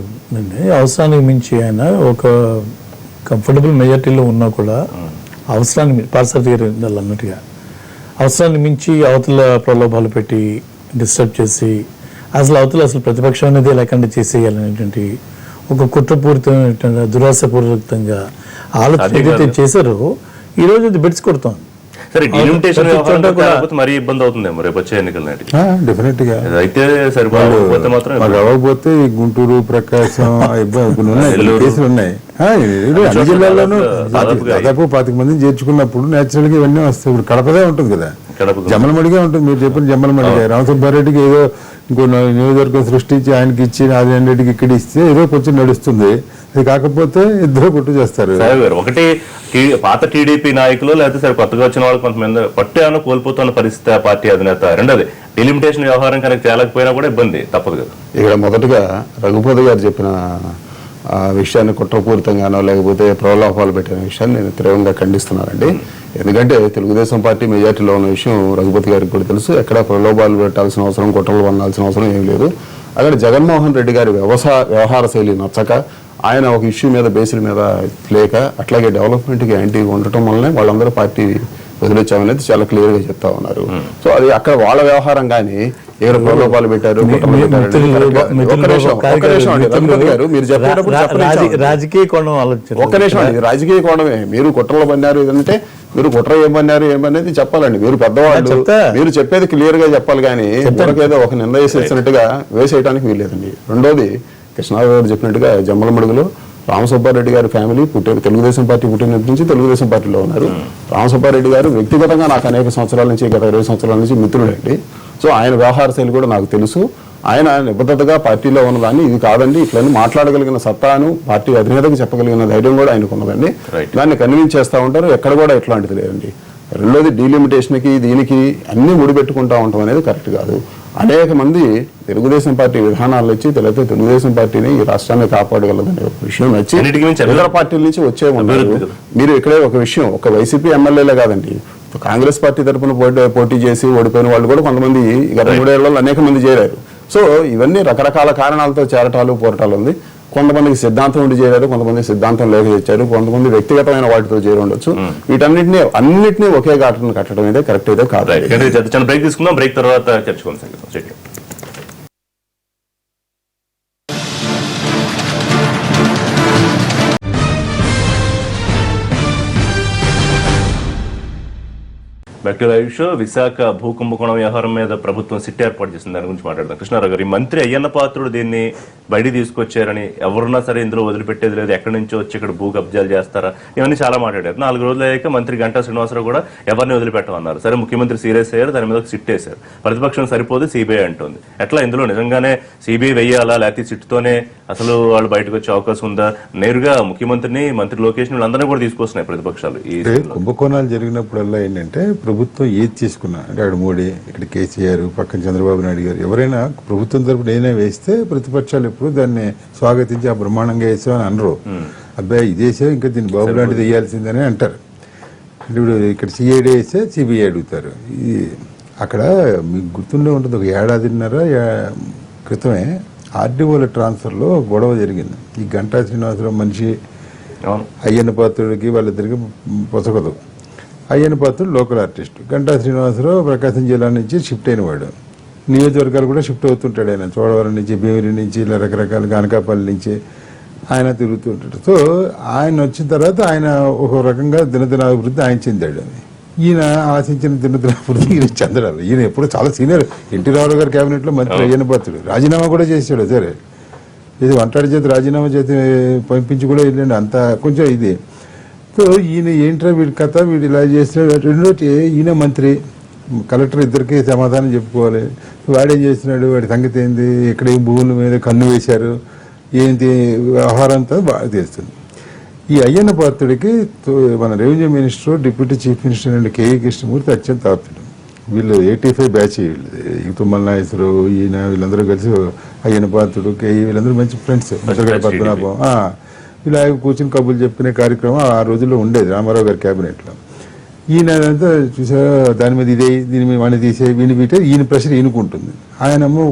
అవసరానికి మించి ఆయన ఒక కంఫర్టబుల్ మెజార్టీలో ఉన్నా కూడా అవసరాన్ని పార్సారథి గారు వాళ్ళు అన్నట్టుగా అవసరాన్ని మించి అవతల ప్రలోభాలు పెట్టి డిస్టర్బ్ చేసి అసలు ప్రతిపక్షం అనేది లేకుండా చేసేయాలనేటువంటి ఒక కుట్రపూరితమైన దురాశపూర్వకంగా ఆలోచన ఏదైతే చేశారో ఈ రోజు అది బెడ్స్ కొడుతోంది. సరే డిలిమిటేషన్ మరీ ఇబ్బంది అవుతుందేమో రేపు వచ్చే ఎన్నికల నాటికి. డెఫినెట్ గా అయితే సరిపోతే మాత్రం మాకు అవ్వకపోతే ఈ గుంటూరు, ప్రకాశం కేసులు ఉన్నాయి. అన్ని జిల్లాల్లోనూ దాదాపు 25 మందిని చేర్చుకున్నప్పుడు నేచురల్ గా ఇవన్నీ వస్తాయి. ఇప్పుడు కడపదే ఉంటుంది కదా, జమ్మలమడిగా ఉంటుంది. మీరు చెప్పిన జమ్మలమడిగా రామసుబ్బారెడ్డికి ఏదో ఇంకో నియోజకవర్గం సృష్టించి ఆయనకి ఇచ్చి ఆదినారాయణ రెడ్డికి ఇక్కడ ఇస్తే ఏదో కొంచెం నడుస్తుంది. అది కాకపోతే ఇద్దరు పొట్టు చేస్తారు. ఒకటి పాత టీడీపీ నాయకులు లేకపోతే సరే కొత్తగా వచ్చిన వాళ్ళు కొంతమంది పట్టు కోల్పోతున్న పరిస్థితి ఆ పార్టీ అధినేత. రెండోది డిలిమిటేషన్ వ్యవహారం కనుక తేలకపోయినా కూడా ఇబ్బంది తప్పదు కదా. ఇక్కడ మొదటగా రఘుపతి గారు చెప్పిన విషయాన్ని కుట్రపూరితంగానో లేకపోతే ప్రలోభాలు పెట్టిన విషయాన్ని నేను తీవ్రంగా ఖండిస్తున్నానండి. ఎందుకంటే తెలుగుదేశం పార్టీ మెజార్టీలో ఉన్న విషయం రఘుపతి గారికి కూడా తెలుసు. ఎక్కడ ప్రలోభాలు పెట్టాల్సిన అవసరం, కుట్రలు పొందాల్సిన అవసరం ఏం లేదు. అక్కడ జగన్మోహన్ రెడ్డి గారి వ్యవహార శైలి నచ్చక, ఆయన ఒక ఇష్యూ మీద బేసిల్ మీద లేక, అట్లాగే డెవలప్మెంట్కి యాంటీగా ఉండటం వల్లనే వాళ్ళందరూ పార్టీ వదిలించామనేది చాలా క్లియర్గా చెప్తా ఉన్నారు. సో అది అక్కడ వాళ్ళ వ్యవహారం కానీ ఎవరు ప్రలోభాలు పెట్టారు, రాజకీయ కోణం ఆలోచన. ఒక్క నిమిషం అండి, రాజకీయ కోణమే. మీరు కుట్రలు పన్నారు ఏదంటే మీరు కుట్ర ఏమన్నారు ఏమనేది చెప్పాలండి. మీరు పెద్దవాళ్ళు, మీరు చెప్పేది క్లియర్ గా చెప్పాలి. కానీ ఏదో ఒక నింద వేసేసినట్టుగా వేసేయడానికి వీల్లేదండి. రెండోది కృష్ణారావు గారు చెప్పినట్టుగా జమ్మలమడుగులో రామసుబ్బారెడ్డి గారి ఫ్యామిలీ తెలుగుదేశం పార్టీ పుట్టినప్పటి నుంచి తెలుగుదేశం పార్టీలో ఉన్నారు. రామసుబ్బారెడ్డి గారు వ్యక్తిగతంగా నాకు అనేక సంవత్సరాల నుంచి, గత 20 సంవత్సరాల నుంచి మిత్రుడండి. సో ఆయన వ్యవహార శైలి కూడా నాకు తెలుసు. ఆయన నిబద్ధతగా పార్టీలో ఉన్నదాన్ని ఇది కాదండి ఇట్లని మాట్లాడగలిగిన సత్తాను పార్టీ అధినేతకు చెప్పగలిగిన ధైర్యం కూడా ఆయనకు ఉన్నదండి. దాన్ని కన్విన్స్ చేస్తూ ఉంటారు. ఎక్కడ కూడా ఇట్లాంటిది లేదండి. రెండోది డీలిమిటేషన్కి దీనికి అన్ని ముడిపెట్టుకుంటా ఉంటాం అనేది కరెక్ట్ కాదు. అనేక మంది తెలుగుదేశం పార్టీ విధానాలు వచ్చి లేకపోతే తెలుగుదేశం పార్టీని ఈ రాష్ట్రాన్ని కాపాడగలదనే ఒక విషయం నచ్చి ఇతర పార్టీల నుంచి వచ్చే ఉన్నారు. మీరు ఇక్కడే ఒక విషయం, ఒక వైసీపీ ఎమ్మెల్యేలే కాదండి, కాంగ్రెస్ పార్టీ తరఫున పోటీ చేసి ఓడిపోయిన వాళ్ళు కూడా కొంతమంది గత 3 ఏళ్లలో అనేక మంది చేరారు. సో ఇవన్నీ రకరకాల కారణాలతో చేరటాలు పోరాటాలు ఉంది. కొంతమందికి సిద్ధాంతం ఉండి చేరారు, కొంతమంది సిద్ధాంతం లేక చేశారు, కొంతమంది వ్యక్తిగతమైన వాటితో చేరి ఉండొచ్చు. అన్నింటినీ ఒకే ఘాటను కట్టడం అయితే కరెక్ట్ అయితే కాదు. బ్రేక్ తీసుకుందాం. బ్రేక్ తర్వాత చర్చ కొనసాగిద్దాం. Back to live show. Visakha భూ కుంభకోణం వ్యవహారం మీద ప్రభుత్వం సిట్ ఏర్పాటు చేసింది. దాని గురించి మాట్లాడదాం. కృష్ణారావు గారు, ఈ మంత్రి అయ్యన్న పాత్రుడు దీన్ని బయట తీసుకొచ్చారని, ఎవరున్నా సరే ఇందులో వదిలిపెట్టేది లేదు, ఎక్కడి నుంచో వచ్చి ఇక్కడ భూ కబ్జాలు చేస్తారా, ఇవన్నీ చాలా మాట్లాడారు. 4 రోజులు అయ్యాక మంత్రి గంటా శ్రీనివాసరావు కూడా ఎవరిని వదిలిపెట్టమన్నారు. సరే ముఖ్యమంత్రి సీరియస్ అయ్యారు, దాని మీద ఒక సిట్ వేశారు. ప్రతిపక్షం సరిపోదు, సిబిఐ అంటుంది. ఎట్లా ఇందులో నిజంగానే సిబిఐ వెయ్యాలా, లేకపోతే సిట్తోనే అసలు వాళ్ళు బయటకు వచ్చే అవకాశం ఉందా? నేరుగా ముఖ్యమంత్రిని, మంత్రి లోకేష్ అందరినీ కూడా తీసుకొస్తున్నాయి ప్రతిపక్షాలు. ఈ కుంభకోణాలు జరిగినప్పుడల్లా ఏంటంటే ప్రభుత్వం ఏది తీసుకున్నా, అంటే అక్కడ మోడీ, ఇక్కడ కేసీఆర్, పక్కన చంద్రబాబు నాయుడు గారు ఎవరైనా ప్రభుత్వం తరపున ఏదైనా వేస్తే ప్రతిపక్షాలు ఎప్పుడు దాన్ని స్వాగతించి ఆ బ్రహ్మాండంగా వేసామని అనరు. అబ్బాయి ఇదేసే ఇంకా దీన్ని బాబు లాంటిది వేయాల్సిందని అంటారు. ఇప్పుడు ఇక్కడ సిఐడి వేస్తే సిబిఐ అడుగుతారు. అక్కడ మీకు గుర్తుండే ఉంటుంది, ఒక 1.5 క్రితమే ఆర్డీఓల ట్రాన్స్ఫర్లో గొడవ జరిగింది. ఈ గంటా శ్రీనివాసరావు మనిషి అయ్యన్న పాత్రుడికి వాళ్ళిద్దరికి పొసగదు. అయ్యన్న పాత్రుడు లోకల్ ఆర్టిస్ట్, గంటా శ్రీనివాసరావు ప్రకాశం జిల్లా నుంచి షిఫ్ట్ అయినవాడు. నియోజకవర్గాలు కూడా షిఫ్ట్ అవుతుంటాడు. ఆయన చోడవరం నుంచి, భీమిలి నుంచి, ఇలా రకరకాల గానకాపల్లి నుంచి ఆయన తిరుగుతుంటాడు. సో ఆయన వచ్చిన తర్వాత ఆయన ఒక రకంగా దినదినాభివృద్ధి ఆయన చెందాడు. ఈయన ఆశించిన దినదినాభివృద్ధి ఈయన చెందడాలి. ఈయన ఎప్పుడు చాలా సీనియర్, ఎన్టీ రామారావు గారి కేబినెట్లో మంత్రి అయ్యన్న పాత్రుడు రాజీనామా కూడా చేశాడు. సరే ఇది వంటాడి చేతి రాజీనామా చేతి పంపించి కూడా వెళ్ళండి, అంత కొంచెం ఇది. సో ఈయన ఏంట్రా వీడి కథ, వీడు ఇలా చేస్తున్నాడు. రెండోటి ఈయన మంత్రి, కలెక్టర్ ఇద్దరికి సమాధానం చెప్పుకోవాలి. వాడేం చేస్తున్నాడు, వాడి సంగతి ఏంది, ఎక్కడ భూముల మీద కన్ను వేశారు, ఏంటి వ్యవహారం అంతా బాగా తెలుస్తుంది. ఈ అయ్యన్న పాత్రుడికి మన revenue minister, deputy chief minister and KE Krishnamurthy అత్యంత ఆప్తుడు. వీళ్ళు 85 బ్యాచ్, వీళ్ళు తుమ్మల నాగేశ్వరరావు, ఈయన వీళ్ళందరూ కలిసి అయ్యన పాత్రుడు, కేఈ వీళ్ళందరూ మంచి ఫ్రెండ్స్. పద్మనాభం ఇలా కూర్చుని కబుర్లు చెప్పుకునే కార్యక్రమం ఆ రోజుల్లో ఉండేది రామారావు గారి క్యాబినెట్లో. ఈయన అదంతా చూసారా, దాని మీద ఇదే, దీని మీద వాడిని తీసే, వీని పెట్టే, ఈయన ప్రెషర్ ఈయనకుంటుంది. ఆయనేమో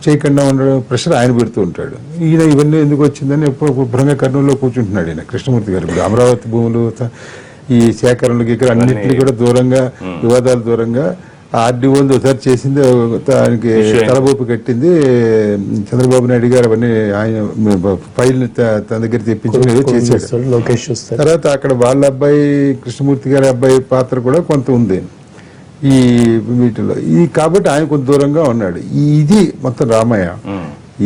చేయకుండా ఉండడం ప్రెషర్ ఆయన పెడుతూ ఉంటాడు. ఈయన ఇవన్నీ ఎందుకు వచ్చిందని ఎప్పుడు భ్రంగా కర్నూలులో కూర్చుంటున్నాడు ఈయన కృష్ణమూర్తి గారు. ఇప్పుడు అమరావతి భూములు, ఈ సేకరణలు గీకరణ అన్నింటినీ కూడా దూరంగా, వివాదాలు దూరంగా ఆర్డీఓలు ఒకసారి చేసింది, దానికి తలబోపు కట్టింది చంద్రబాబు నాయుడు గారు. అవన్నీ ఆయన ఫైల్ తన దగ్గర తెప్పించుకుని చేశాడు. తర్వాత అక్కడ వాళ్ళ అబ్బాయి కృష్ణమూర్తి గారి అబ్బాయి పాత్ర కూడా కొంత ఉంది ఈ వీటిలో. కాబట్టి ఆయన కొంత దూరంగా ఉన్నాడు. ఇది మొత్తం రామాయణం.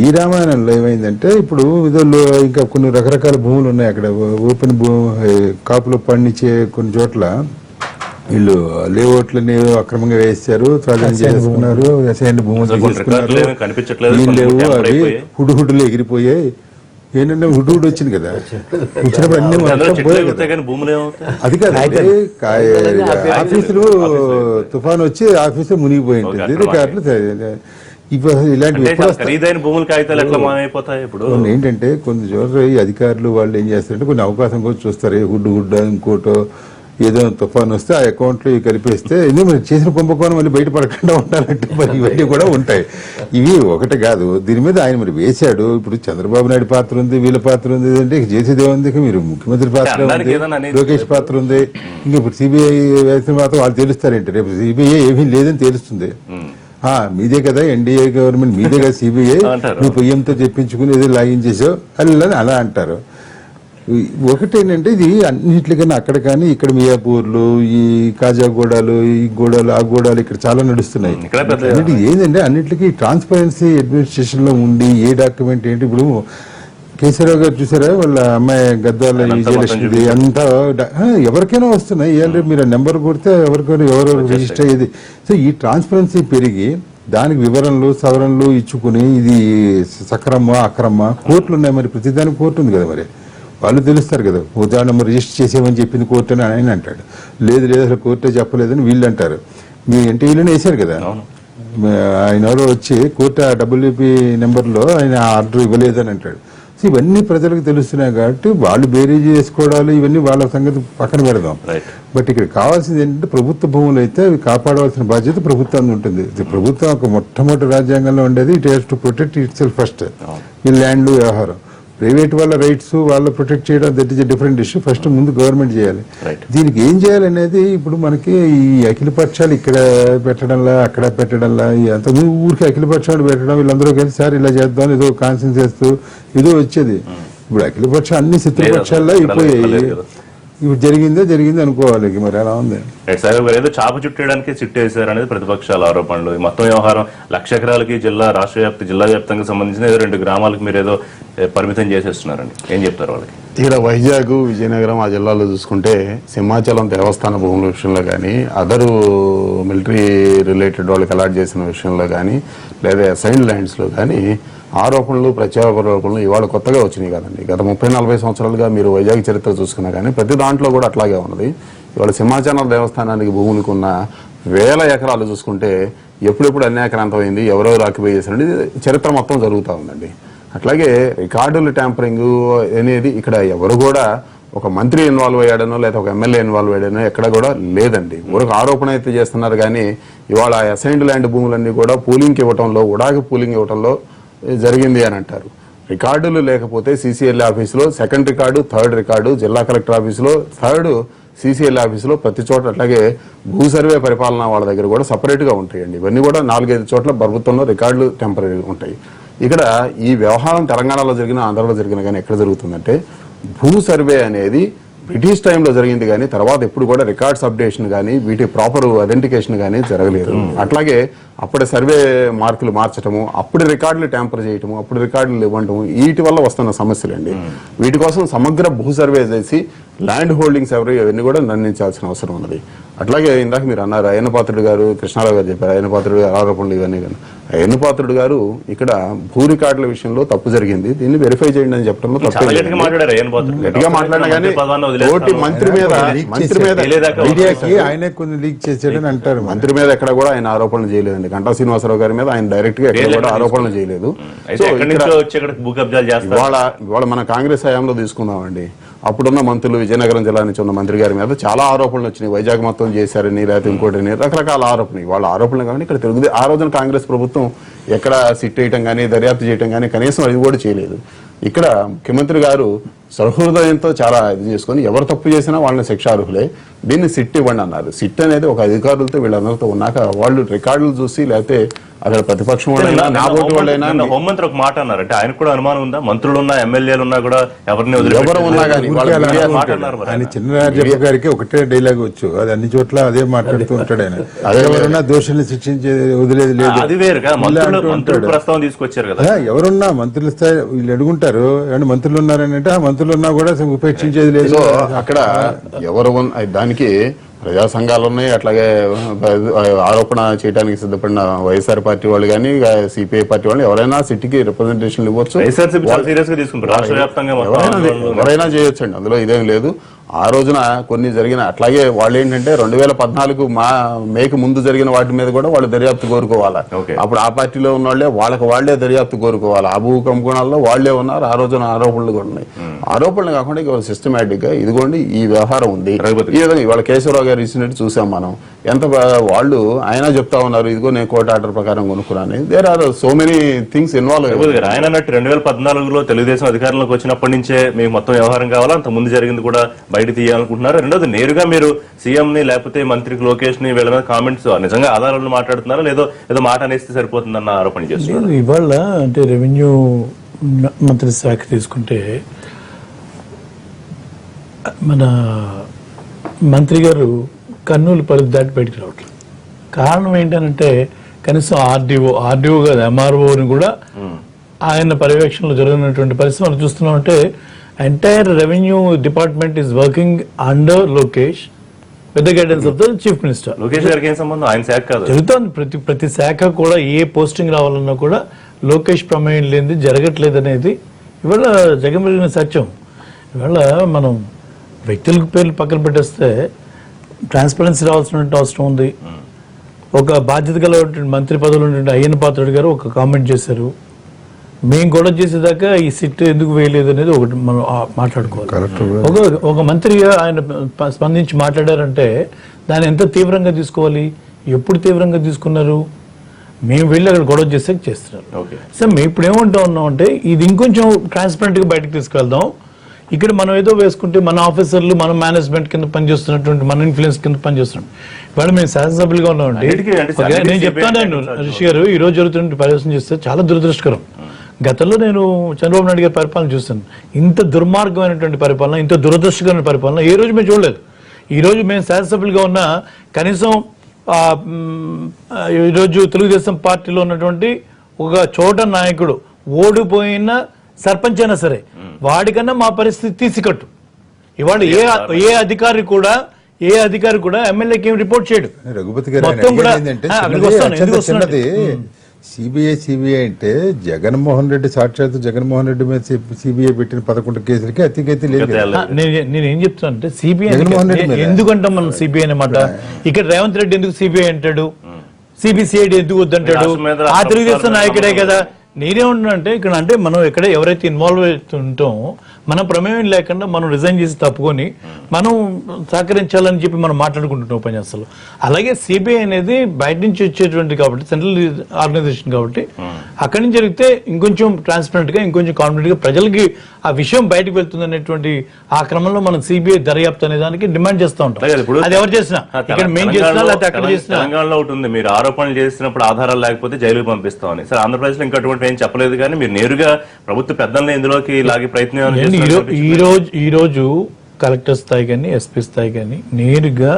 ఈ రామాయణంలో ఏమైందంటే ఇప్పుడు ఇదో ఇంకా కొన్ని రకరకాల భూములు ఉన్నాయి అక్కడ. ఓపెన్ కాపులో పండించే కొన్ని చోట్ల వీళ్ళు లేఅవుట్లని అక్రమంగా వేస్తారు, స్వాధీనం చేసుకున్నారు, వ్యవసాయాన్ని భూములు తీసుకున్నారు. వీళ్ళు లేవు, అవి హుడుహుడులు ఎగిరిపోయాయి. ఏంటంటే హుడుహుడు వచ్చింది కదా, వచ్చినప్పుడు అన్ని మొత్తం పోయాయి కదా. అది కాదు, ఆఫీసులు తుఫాను వచ్చి ఆఫీసు మునిగిపోయి ఉంటుంది. రికార్డులు ఇలాంటివి ఏంటంటే కొన్ని చోట్ల ఈ అధికారులు వాళ్ళు ఏం చేస్తారంటే కొన్ని అవకాశం కూడా చూస్తారు. హుడ్ ఇంకోటో ఏదో తుఫాను వస్తే ఆ అకౌంట్లో కలిపేస్తే ఎందుకు మరి చేసిన కుంభకోణం మళ్ళీ బయటపడకుండా ఉండాలంటే మరి ఇవన్నీ కూడా ఉంటాయి. ఇవి ఒకటి కాదు, దీని మీద ఆయన మరి వేశాడు. ఇప్పుడు చంద్రబాబు నాయుడు పాత్ర ఉంది, వీళ్ళ పాత్ర ఉంది, అంటే చేసేది ఏముంది, మీరు ముఖ్యమంత్రి పాత్ర ఉంది, లోకేష్ పాత్ర ఉంది. ఇంకా ఇప్పుడు సిబిఐ వేసిన మాత్రం వాళ్ళు తెలుస్తారేంటి? రేపు సిబిఐ ఏమీ లేదని తెలుస్తుంది. మీదే కదా ఎన్డీఏ గవర్నమెంట్, మీదే కదా సిబిఐ, నువ్వు పొయ్యంతో చెప్పించుకుని ఏదో లాగిన్ చేసావు అని అలా అంటారు. ఒకటేంటంటే ఇది అన్నింటికన్నా అక్కడ కానీ ఇక్కడ మియాపూర్లు, ఈ కాజాగూడలు, ఈ గూడలు, ఆ గూడలు ఇక్కడ చాలా నడుస్తున్నాయి. ఏంటంటే అన్నింటికి ట్రాన్స్పరెన్సీ అడ్మినిస్ట్రేషన్ లో ఉండి ఏ డాక్యుమెంట్ ఏంటి. ఇప్పుడు కేసీఆర్ గారు చూసారా, వాళ్ళ అమ్మాయి గద్వాల విజయలక్ష్మిది అంతా ఎవరికైనా వస్తున్నాయి. ఏంటంటే మీరు నెంబర్ కొడితే ఎవరెవరు రిజిస్టర్ అయ్యేది. సో ఈ ట్రాన్స్పరెన్సీ పెరిగి దానికి వివరణలు సవరణలు ఇచ్చుకుని ఇది సక్రమ అక్రమ కోర్టులు ఉన్నాయి. మరి ప్రతిదానికి కోర్టు ఉంది కదా, మరి వాళ్ళు తెలుస్తారు కదా. ఉదాహరణ రిజిస్టర్ చేసేమని చెప్పింది కోర్టు అని ఆయన అంటాడు. లేదు అసలు కోర్టే చెప్పలేదని వీళ్ళు అంటారు. మీ ఇంటర్వ్యూలోనే వేశారు కదా, ఆయన ఎవరో వచ్చి కోర్టు ఆ WP నెంబర్లో ఆయన ఆర్డర్ ఇవ్వలేదని అంటాడు. సో ఇవన్నీ ప్రజలకు తెలుస్తున్నాయి కాబట్టి వాళ్ళు బేరీజ్ చేసుకోవడాలు ఇవన్నీ వాళ్ళ సంగతి పక్కన పెడదాం. బట్ ఇక్కడ కావాల్సింది ఏంటంటే ప్రభుత్వ భూములు అయితే అవి కాపాడవలసిన బాధ్యత ప్రభుత్వం ఉంటుంది. ప్రభుత్వం ఒక మొట్టమొదటి రాజ్యాంగంలో ఉండేది it has to protect it self first. ఈ ల్యాండ్ వ్యవహారం ప్రైవేట్ వాళ్ళ రైట్స్ వాళ్ళు ప్రొటెక్ట్ చేయడం that is a different issue. First ముందు గవర్నమెంట్ చేయాలి. దీనికి ఏం చేయాలనేది ఇప్పుడు మనకి ఈ అఖిల పక్షాలు ఇక్కడ పెట్టడంలా అక్కడ పెట్టడంలా అంత ఊరికి అఖిల పక్షాలు పెట్టడం, వీళ్ళందరూ కలిసి సార్ ఇలా చేద్దాం ఏదో కాన్సెన్స్ చేస్తూ ఏదో వచ్చేది. ఇప్పుడు అఖిల పక్షం అన్ని శత్రుపక్షాల్లో అయిపోయాయి. ఇప్పుడు జరిగింది అనుకోవాలి. మరి ఎలా ఉంది ఏదో చాప చుట్టడానికి చుట్టేశారు అనేది ప్రతిపక్షాల ఆరోపణలు. మొత్తం వ్యవహారం 1,00,000 ఎకరాలకి జిల్లా వ్యాప్తంగా సంబంధించిన 2 గ్రామాలకు మీరు ఏదో పరిమితం చేసేస్తున్నారండి. ఏం చెప్తారు వాళ్ళకి? ఇక్కడ వైజాగ్, విజయనగరం ఆ జిల్లాలో చూసుకుంటే సింహాచలం దేవస్థాన భూముల విషయంలో కానీ, అదరు మిలిటరీ రిలేటెడ్ వాళ్ళకి అలాట్ చేసిన విషయంలో కానీ, లేదా అసైన్డ్ ల్యాండ్స్లో కానీ ఆరోపణలు ప్రత్యారోపణలు ఇవాళ కొత్తగా వచ్చినాయి కదండి. గత 30-40 సంవత్సరాలుగా మీరు వైజాగ్ చరిత్ర చూసుకున్నా కానీ ప్రతి దాంట్లో కూడా అట్లాగే ఉన్నది. ఇవాళ సింహాచలం దేవస్థానానికి భూములకు ఉన్న 1000 ఎకరాలు చూసుకుంటే ఎప్పుడెప్పుడు అన్యాక్రాంతమైంది, ఎవరెవరు ఆక్యుపై చేశారండి చరిత్ర మొత్తం జరుగుతూ ఉందండి. అట్లాగే రికార్డుల ట్యాంపరింగ్ అనేది ఇక్కడ ఎవరు కూడా ఒక మంత్రి ఇన్వాల్వ్ అయ్యాడనో లేదా ఒక ఎమ్మెల్యే ఇన్వాల్వ్ అయ్యాడనో ఎక్కడ కూడా లేదండి. ఊరికి ఆరోపణ అయితే చేస్తున్నారు కానీ ఇవాళ అసైన్డ్ ల్యాండ్ భూములన్నీ కూడా పూలింగ్కి ఇవ్వటంలో, ఉడాకి పూలింగ్ ఇవ్వటంలో జరిగింది అని అంటారు. రికార్డులు లేకపోతే CCL ఆఫీసులో 2nd రికార్డు, 3rd రికార్డు, జిల్లా కలెక్టర్ ఆఫీసులో 3rd CCL ఆఫీసులో ప్రతి చోట, అట్లాగే భూ సర్వే పరిపాలన వాళ్ళ దగ్గర కూడా సపరేట్గా ఉంటాయండి. ఇవన్నీ కూడా 4-5 చోట్ల ప్రభుత్వంలో రికార్డులు టెంపరీ ఉంటాయి. ఇక్కడ ఈ వ్యవహారం తెలంగాణలో జరిగిన, ఆంధ్రలో జరిగిన కానీ ఎక్కడ జరుగుతుందంటే భూ సర్వే అనేది బ్రిటిష్ టైంలో జరిగింది కానీ తర్వాత ఎప్పుడు కూడా రికార్డ్స్ అప్డేషన్ కానీ వీటి ప్రాపర్ ఐడెంటిఫికేషన్ కానీ జరగలేదు. అట్లాగే అప్పుడే సర్వే మార్కులు మార్చడము, అప్పుడు రికార్డులు ట్యాంపర్ చేయటము, అప్పుడు రికార్డులు ఇవ్వటము, వీటి వల్ల వస్తున్న సమస్యలండి. వీటి కోసం సమగ్ర భూ సర్వే చేసి ల్యాండ్ హోల్డింగ్స్ ఇవన్నీ కూడా నిర్ణయించాల్సిన అవసరం ఉన్నది. అట్లాగే ఇందాక మీరు అన్నారు అయ్యన పాత్రుడు గారు, కృష్ణారావు గారు చెప్పారు అయ్యన పాత్రుడు ఆరోపణలు ఇవన్నీ కానీ ఎన్నుపాత్రుడు గారు ఇక్కడ భూ రికార్డుల విషయంలో తప్పు జరిగింది, దీన్ని వెరిఫై చేయండి అని చెప్పడంలో తప్పు. గట్టిగా మాట్లాడినా కానీ తోటి మంత్రి మీద మీడియాకి ఆయనే కొన్ని లీక్ చేసాడని అంటారు. మంత్రి మీద ఎక్కడ కూడా ఆయన ఆరోపణలు చేయలేదండి. గంటా శ్రీనివాసరావు గారి మీద ఆయన డైరెక్ట్ గా ఎక్కడ కూడా ఆరోపణలు చేయలేదు. సో ఇవాళ మన కాంగ్రెస్ హయాంలో తీసుకుందామండి, అప్పుడున్న మంత్రులు విజయనగరం జిల్లా నుంచి ఉన్న మంత్రి గారి మీద చాలా ఆరోపణలు వచ్చినాయి. వైజాగ్ మొత్తం చేశారని, లేకపోతే ఇంకోటి రకరకాల ఆరోపణలు. వాళ్ళ ఆరోపణలు కానీ ఇక్కడ తెలుగుదేశం ఆ రోజున కాంగ్రెస్ ప్రభుత్వం ఎక్కడ సిట్ వేయటం కానీ దర్యాప్తు చేయటం కానీ కనీసం అది కూడా చేయలేదు. ఇక్కడ ముఖ్యమంత్రి గారు సహృదయంతో చాలా ఇది చేసుకొని ఎవరు తప్పు చేసినా వాళ్ళని శిక్షార్హులే, దీన్ని సిట్ ఇవ్వండి అన్నారు. సిట్ అనేది ఒక అధికారులతో వీళ్ళందరితో ఉన్నాక వాళ్ళు రికార్డులు చూసి, లేకపోతే అక్కడ ప్రతిపక్షం వాళ్ళైనా నా ఓటు వాళ్ళైనా. హోంమంత్రి ఒక మాట అన్నారు, అంటే ఆయనకు కూడా అనుమానం ఉందా, మంత్రులు ఉన్నా ఎమ్మెల్యేలు ఉన్నా కూడా ఎవరిని ఎవరు ఉన్నా కానీ ఆయన చిన్నరాజప్ప గారికి ఒకటే డైలాగ్ వచ్చు, అది అన్ని చోట్ల అదే మాట్లాడుతూ ఉంటాడు ఆయన. ఎవరున్నా దోషుల్ని శిక్షించే వదిలేదు లేదు, అది వేరు మంత్రులు ప్రస్తావన తీసుకొచ్చారు కదా. ఎవరున్నా మంత్రుల స్థాయి వీళ్ళు అడుగుంటారు, ఏమన్నా మంత్రులు ఉన్నారని అంటే ఆ మంత్రులు ఉన్నా కూడా ఉపేక్షించేది లేదు. అక్కడ ఎవరు దానికి ప్రజా సంఘాలు ఉన్నాయి, అట్లాగే ఆరోపణ చేయడానికి సిద్ధపడిన వైఎస్ఆర్ పార్టీ వాళ్ళు కానీ సిపిఐ పార్టీ వాళ్ళు ఎవరైనా సిటీకి రిప్రజెంటేషన్ ఇవ్వచ్చు, ఎవరైనా చేయొచ్చండి, అందులో ఇదేం లేదు. ఆ రోజున కొన్ని జరిగిన అట్లాగే వాళ్ళు ఏంటంటే 2014 మేకు ముందు జరిగిన వాటి మీద కూడా వాళ్ళు దర్యాప్తు కోరుకోవాలా. అప్పుడు ఆ పార్టీలో ఉన్న వాళ్ళే దర్యాప్తు కోరుకోవాలి. ఆ భూ కంపనాల్లో వాళ్లే ఉన్నారు. ఆ రోజున ఆరోపణలు కూడా ఉన్నాయి. ఆరోపణలు కాకుండా ఇక సిస్టమేటిక్ గా ఇదిగోండి ఈ వ్యవహారం ఉంది. ఈ విధంగా ఇవాళ కేశవరావు గారు ఇచ్చినట్టు చూసాం మనం. ఎంత వాళ్ళు ఆయన చెప్తా ఉన్నారు, ఇదిగో నేను కోర్టు ఆర్డర్ ప్రకారం కొనుక్కున్నాను. There are so many things involve. ఆయన అన్నట్టు 2014లో తెలుగుదేశం అధికారంలోకి వచ్చినప్పటి నుంచే మీకు మొత్తం వ్యవహారం కావాలా, అంత ముందు జరిగింది కూడా బయట తీయాలనుకుంటున్నారు. రెండోది నేరుగా మీరు సీఎం ని లేకపోతే మంత్రికి లోకేష్ ని వీళ్ళ మీద కామెంట్స్ నిజంగా ఆధారాలను మాట్లాడుతున్నారా, ఏదో మాట అనేస్తే సరిపోతుందన్న ఆరోపణ చేస్తున్నారు. ఇవాళ అంటే రెవెన్యూ మంత్రి శాఖ తీసుకుంటే మన మంత్రి గారు కర్నూలు పరిధి దాటి బయటికి రావట్లేదు. కారణం ఏంటంటే కనీసం ఆర్డీఓ కాదు ఎంఆర్ఓని కూడా ఆయన పర్యవేక్షణలో జరిగినటువంటి పరిస్థితి మనం చూస్తున్నామంటే entire revenue department is working under Lokesh with the guidance of the chief minister. Lokesh గారికి ఏం సంబంధం, ఆయన శాఖ కాదు. జరుగుతుంది ప్రతి శాఖ కూడా ఏ పోస్టింగ్ రావాలన్నా కూడా లోకేష్ ప్రమేయం లేనిది జరగట్లేదు అనేది ఇవాళ జగమెరిగిన సత్యం. ఇవాళ మనం వ్యక్తులకు పేర్లు పక్కన పెట్టేస్తే ట్రాన్స్పరెన్సీ రావాల్సిన అవసరం ఉంది. ఒక బాధ్యత గల మంత్రి పదవులు ఉండే అయ్యన్నపాత్రుడు గారు ఒక కామెంట్ చేశారు, మేము గొడవ చేసేదాకా ఈ సిట్ ఎందుకు వేయలేదు అనేది ఒకటి మనం మాట్లాడుకోవాలి. ఒక మంత్రిగా ఆయన స్పందించి మాట్లాడారంటే దాన్ని ఎంత తీవ్రంగా తీసుకోవాలి, ఎప్పుడు తీవ్రంగా తీసుకున్నారు, మేము వెళ్ళి అక్కడ గొడవ చేస్తే చేస్తున్నారు. సో మేము ఇప్పుడు ఏమంటా ఉన్నాం అంటే ఇది ఇంకొంచెం ట్రాన్స్పరెంట్ గా బయటకు తీసుకెళ్దాం. ఇక్కడ మనం ఏదో వేసుకుంటే మన ఆఫీసర్లు మన మేనేజ్మెంట్ కింద పనిచేస్తున్నటువంటి మన ఇన్ఫ్లుయెన్స్ కింద పనిచేస్తున్నాం. ఇవాళ మేము శాసనసభ్యులుగా ఉన్నామండి. నేను చెప్తాను రిషి గారు, ఈ రోజు జరుగుతున్న పరిశీలన చేస్తే చాలా దురదృష్టకరం. గతంలో నేను చంద్రబాబు నాయుడు గారి పరిపాలన చూస్తాను. ఇంత దుర్మార్గమైనటువంటి పరిపాలన, ఇంత దురదృష్టకరమైన పరిపాలన ఏ రోజు మేము చూడలేదు. ఈ రోజు మేము శాసనసభ్యులుగా ఉన్న కనీసం ఈరోజు తెలుగుదేశం పార్టీలో ఉన్నటువంటి ఒక చోట నాయకుడు ఓడిపోయిన సర్పంచ్ అయినా సరే వాడికన్నా మా పరిస్థితి తీసికట్టు. ఇవాళ ఏ అధికారి కూడా ఎమ్మెల్యేకి ఏం రిపోర్ట్ చేయడు. రఘుపతి గారు సిబిఐ అంటే జగన్మోహన్ రెడ్డి సాక్షాత్ జగన్మోహన్ రెడ్డి మీద సిబిఐ పెట్టిన 11 కేసులకి అతిగతి లేదు. నేను ఏం చెప్తాను అంటే సిబిఐ ఎందుకంటాం మనం సిబిఐ అనమాట. ఇక్కడ రేవంత్ రెడ్డి ఎందుకు సిబిఐ అంటాడు, సిబిసిఐడి ఎందుకు వద్దంటాడు, ఆ తెలుగుదేశం నాయకుడే కదా. నేనేమంటున్నా అంటే ఇక్కడ అంటే మనం ఎక్కడ ఎవరైతే ఇన్వాల్వ్ అవుతుంటామో మన ప్రమేయం లేకుండా మనం రిజైన్ చేసి తప్పుకొని మనం సహకరించాలని చెప్పి మనం మాట్లాడుకుంటున్నాం ఉపన్యాసాలు. అలాగే సిబిఐ అనేది బయట నుంచి వచ్చేటువంటి కాబట్టి సెంట్రల్ ఆర్గనైజేషన్ కాబట్టి అక్కడి నుంచి జరిగితే ఇంకొంచెం ట్రాన్స్పరెంట్ గా ఇంకొంచెం కాన్ఫిడెంట్ గా ప్రజలకి ఆ విషయం బయటకు వెళ్తుంది అనేటువంటి ఆ క్రమంలో మనం సిబిఐ దర్యాప్తు అనే దానికి డిమాండ్ చేస్తూ ఉంటాం. అది ఎవరు చేసినా ఇక్కడ మేము చేసినా లేకపోతే అక్కడ చేసినా. తెలంగాణలో ఉంటుంది, మీరు ఆరోపణలు చేసినప్పుడు ఆధారాలు లేకపోతే జైలుకు పంపిస్తామని. సరే ఆంధ్రప్రదేశ్ లో ఇంకటువంటి ఏం చెప్పలేదు, కానీ మీరు నేరుగా ప్రభుత్వ పెద్దల్ని ఇందులోకి లాగే ప్రయత్నం. ఈ రోజు కలెక్టర్ స్థాయి కానీ ఎస్పీ స్థాయి కానీ నేరుగా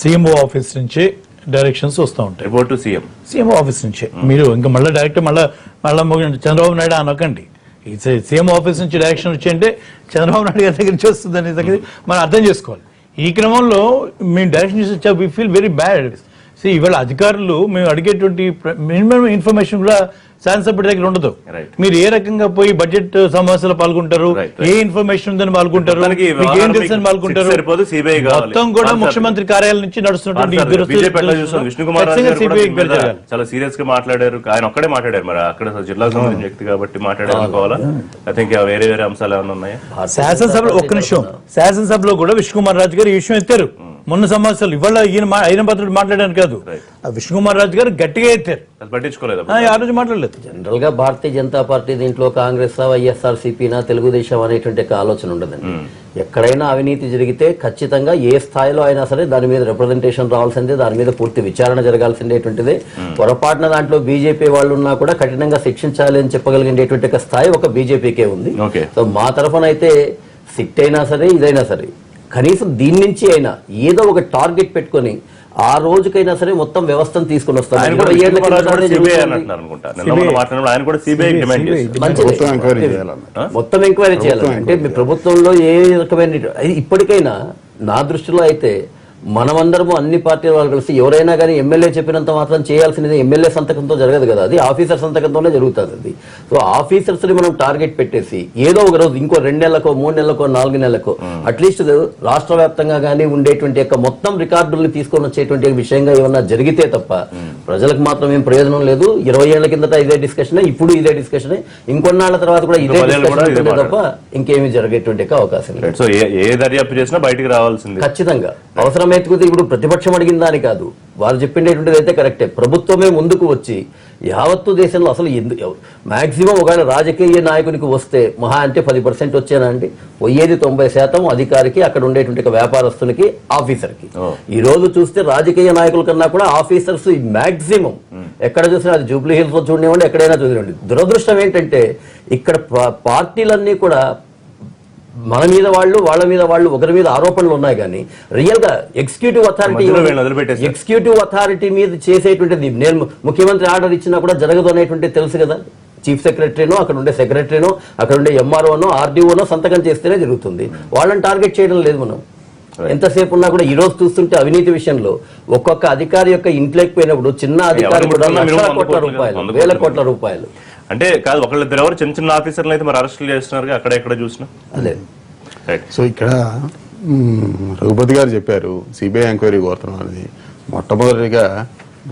సీఎంఓ ఆఫీస్ నుంచే డైరెక్షన్స్ వస్తూ ఉంటాయి. రిపోర్ట్ టు సీఎంఓ ఆఫీస్ నుంచే. మీరు ఇంకా మళ్ళీ డైరెక్ట్ మళ్ళీ చంద్రబాబు నాయుడు అనకండి. సీఎం ఆఫీస్ నుంచి డైరెక్షన్ వచ్చి చంద్రబాబు నాయుడు గారి దగ్గర నుంచి వస్తుంది దగ్గర మనం అర్థం చేసుకోవాలి. ఈ క్రమంలో మేము డైరెక్షన్ చేసి వి ఫీల్ వెరీ బ్యాడ్. ఇవాళ అధికారులు మేము అడిగేటువంటి మినిమం ఇన్ఫర్మేషన్ కూడా శాసనసభ్యుడి దగ్గర ఉండదు. Right. మీరు ఏ రకంగా పోయి బడ్జెట్ సమావేశాలు పాల్గొంటారు, Right. ఏ ఇన్ఫర్మేషన్ ఉందని పాల్గొంటారు, మొత్తానికి ఈ మీకు ఏం వ్యవహారం తెలుసని పాల్గొంటారు. సరిపోదు, CBI కావాలి. మొత్తం కూడా ముఖ్యమంత్రి కార్యాలయం నుంచి నడుస్తున్నటువంటి బీజేపీ ఎట్లా చూస్తాం, విష్ణుకుమార్ రాజు గారు కూడా CBI దీని మీద చాలా సీరియస్ గా మాట్లాడారు. ఆయన ఒక్కడే మాట్లాడారు, మరి అక్కడ జిల్లాకు సంబంధించిన వ్యక్తి కాబట్టి మాట్లాడారు అనుకోవాలా? ఐ థింక్ వేరే వేరే అంశాలు ఏమైనా ఉన్నాయా? శాసనసభలో ఒక్క నిమిషం, శాసనసభలో కూడా విష్ణుకుమార్ రాజు గారు ఈ విషయం ఎత్తారు మొన్న సమావేశాలు. ఇవాళ ఈయన భద్రుడు మాట్లాడాను కాదు, విష్ణుకుమార్ రాజు గారు గట్టిగా ఎత్తారు, అది పట్టించుకోలేదు. ఆ రోజు మాట్లాడలేదు. జనరల్ గా భారతీయ జనతా పార్టీ దీంట్లో కాంగ్రెస్ వైఎస్ఆర్సీపీనా తెలుగుదేశం అనేటువంటి ఒక ఆలోచన ఉండదండి. ఎక్కడైనా అవినీతి జరిగితే ఖచ్చితంగా ఏ స్థాయిలో అయినా సరే దాని మీద రిప్రజెంటేషన్ రావాల్సిందే, దాని మీద పూర్తి విచారణ జరగాల్సిందేటువంటిదే. పొరపాటున దాంట్లో బీజేపీ వాళ్ళు ఉన్నా కూడా కఠినంగా శిక్షించాలి అని చెప్పగలిగేటువంటి ఒక స్థాయి ఒక బీజేపీకే ఉంది. సో మా తరఫున అయితే సిట్ అయినా సరే ఇదైనా సరే కనీసం దీని నుంచి అయినా ఏదో ఒక టార్గెట్ పెట్టుకొని ఆ రోజుకైనా సరే మొత్తం వ్యవస్థను తీసుకుని వస్తాం. మొత్తం ఎంక్వైరీ చేయాలి. అంటే మీ ప్రభుత్వంలో ఏ రకమైన ఇప్పటికైనా నా దృష్టిలో అయితే మనమందరము అన్ని పార్టీల వాళ్ళు కలిసి ఎవరైనా కానీ ఎమ్మెల్యే చెప్పినంత మాత్రం చేయాల్సినది ఎమ్మెల్యే సంతకంతో జరగదు కదా, అది ఆఫీసర్ సంతకంతోనే జరుగుతుంది. అది సో ఆఫీసర్స్ ని మనం టార్గెట్ పెట్టేసి ఏదో ఒక రోజు ఇంకో 2 నెలలకో 3 నెలలకో 4 నెలలకో అట్లీస్ట్ రాష్ట్ర వ్యాప్తంగా కానీ ఉండేటువంటి యొక్క మొత్తం రికార్డుల్ని తీసుకొని వచ్చేటువంటి విషయంగా ఏమన్నా జరిగితే తప్ప ప్రజలకు మాత్రం ఏం ప్రయోజనం లేదు. 20 ఏళ్ల కిందట ఇదే డిస్కషన్, ఇప్పుడు ఇదే డిస్కషన్, ఇంకొన్నాళ్ల తర్వాత కూడా ఇదే డిస్కషన్ తప్ప ఇంకేమీ జరిగేటువంటి అవకాశం లేదు. సో ఏ దర్యాప్తు చేసినా బయటికి రావాల్సింది ఖచ్చితంగా. అవసరం ఎత్తుకుతే ఇప్పుడు ప్రతిపక్షం అడిగిన దాని కాదు, వారు చెప్పినటువంటిది అయితే కరెక్టే. ప్రభుత్వమే ముందుకు వచ్చి యావత్తు దేశంలో అసలు మాక్సిమం ఒకవేళ రాజకీయ నాయకునికి వస్తే మహా అంటే 10% వచ్చేనా అండి, పోయేది 90% అధికారికి, అక్కడ ఉండేటువంటి వ్యాపారస్తునికి, ఆఫీసర్కి. ఈ రోజు చూస్తే రాజకీయ నాయకుల కన్నా కూడా ఆఫీసర్స్ మాక్సిమం ఎక్కడ చూసినా, అది జూబ్లీ హిల్స్ లో చూడనివ్వండి, ఎక్కడైనా చూడండి. దురదృష్టం ఏంటంటే ఇక్కడ పార్టీలన్నీ కూడా మన మీద వాళ్ళు, వాళ్ళ మీద వాళ్ళు, ఒకరి మీద ఆరోపణలు ఉన్నాయి కానీ రియల్ గా ఎగ్జిక్యూటివ్ అథారిటీ మీద చేసేటువంటిది, నేను ముఖ్యమంత్రి ఆర్డర్ ఇచ్చినా కూడా జరగదు అనేటువంటి తెలుసు కదా. చీఫ్ సెక్రటరీనో, అక్కడ ఉండే సెక్రటరీనో, అక్కడ ఉండే ఎంఆర్ఓనో, ఆర్డీఓనో సంతకం చేస్తేనే జరుగుతుంది. వాళ్ళని టార్గెట్ చేయడం లేదు మనం. ఎంతసేపు ఉన్నా కూడా ఈ రోజు చూస్తుంటే అవినీతి విషయంలో ఒక్కొక్క అధికారి యొక్క ఇంట్లోకి పోయినప్పుడు చిన్న అధికారి కూడా లక్షల కోట్ల రూపాయలు, వేల కోట్ల రూపాయలు. అంటే కాదు, ఒకళ్ళిద్దరు ఎవరు చిన్న చిన్న ఆఫీసర్లు అయితే మరి అరెస్టులు చేస్తున్నారు అక్కడ ఎక్కడ చూసినా. అదే సో ఇక్కడ రఘుపతి గారు చెప్పారు సిబిఐ ఎంక్వైరీ కోరుతున్నాం అనేది. మొట్టమొదటిగా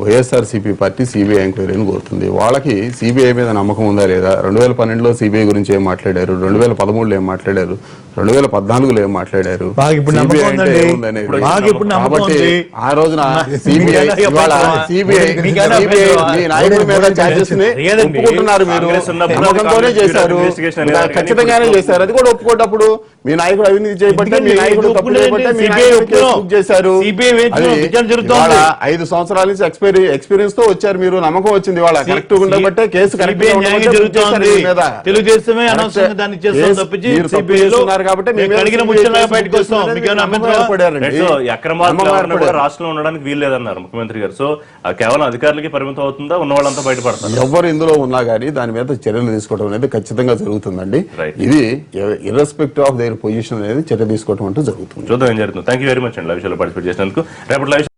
వైఎస్ఆర్సీపీ పార్టీ సిబిఐ ఎంక్వైరీని కోరుతుంది. వాళ్ళకి సిబిఐ మీద నమ్మకం ఉందా లేదా? 2012లో సిబిఐ గురించి ఏం మాట్లాడారు, 2013లో ఏం మాట్లాడారు, 2014లో ఏం మాట్లాడారు, కాబట్టి ఆ రోజున సిబిఐ నాయకుడి మీద ఛార్జెస్ ని ఒప్పుకుంటున్నారు. మీరు నమ్మకంతోనే చేశారు, ఖచ్చితంగానే చేశారు. అది కూడా ఒప్పుకోటప్పుడు మీ నాయకుడు అవినీతి చేయబట్టే, మీ నాయకుడు తప్పు చేయబట్టే మీ నాయకుడు కేసు బుక్ చేశారు. 5 సంవత్సరాల నుంచి ఎక్స్పీరియన్స్ తో వచ్చారు మీరు, నమ్మకం వచ్చింది. వాళ్ళ కరెక్ట్ ఉండబట్టే కేసు కరెక్ట్ రాష్ట్రంలో ఉండడానికి వీల్లేదన్నారు ముఖ్యమంత్రి గారు. సో కేవలం అధికారులకి పరిమితం అవుతుందా, ఉన్న వాళ్ళంతా బయటపడతారు? ఎవరు ఇందులో ఉన్నా కానీ దాని మీద చర్యలు తీసుకోవడం అనేది ఖచ్చితంగా జరుగుతుందండి. ఇది ఇర్రెస్పెక్టివ్ ఆఫ్ దేర్ పొజిషన్ అనేది చర్య తీసుకోవడం అంటూ జరుగుతుంది. చూద్దాం ఏం జరుగుతుంది. థ్యాంక్ యూ వెరీ మచ్ అండి లైవ్ షోలో పార్టిసిపేట్ చేసినందుకు. రేపటి లైవ్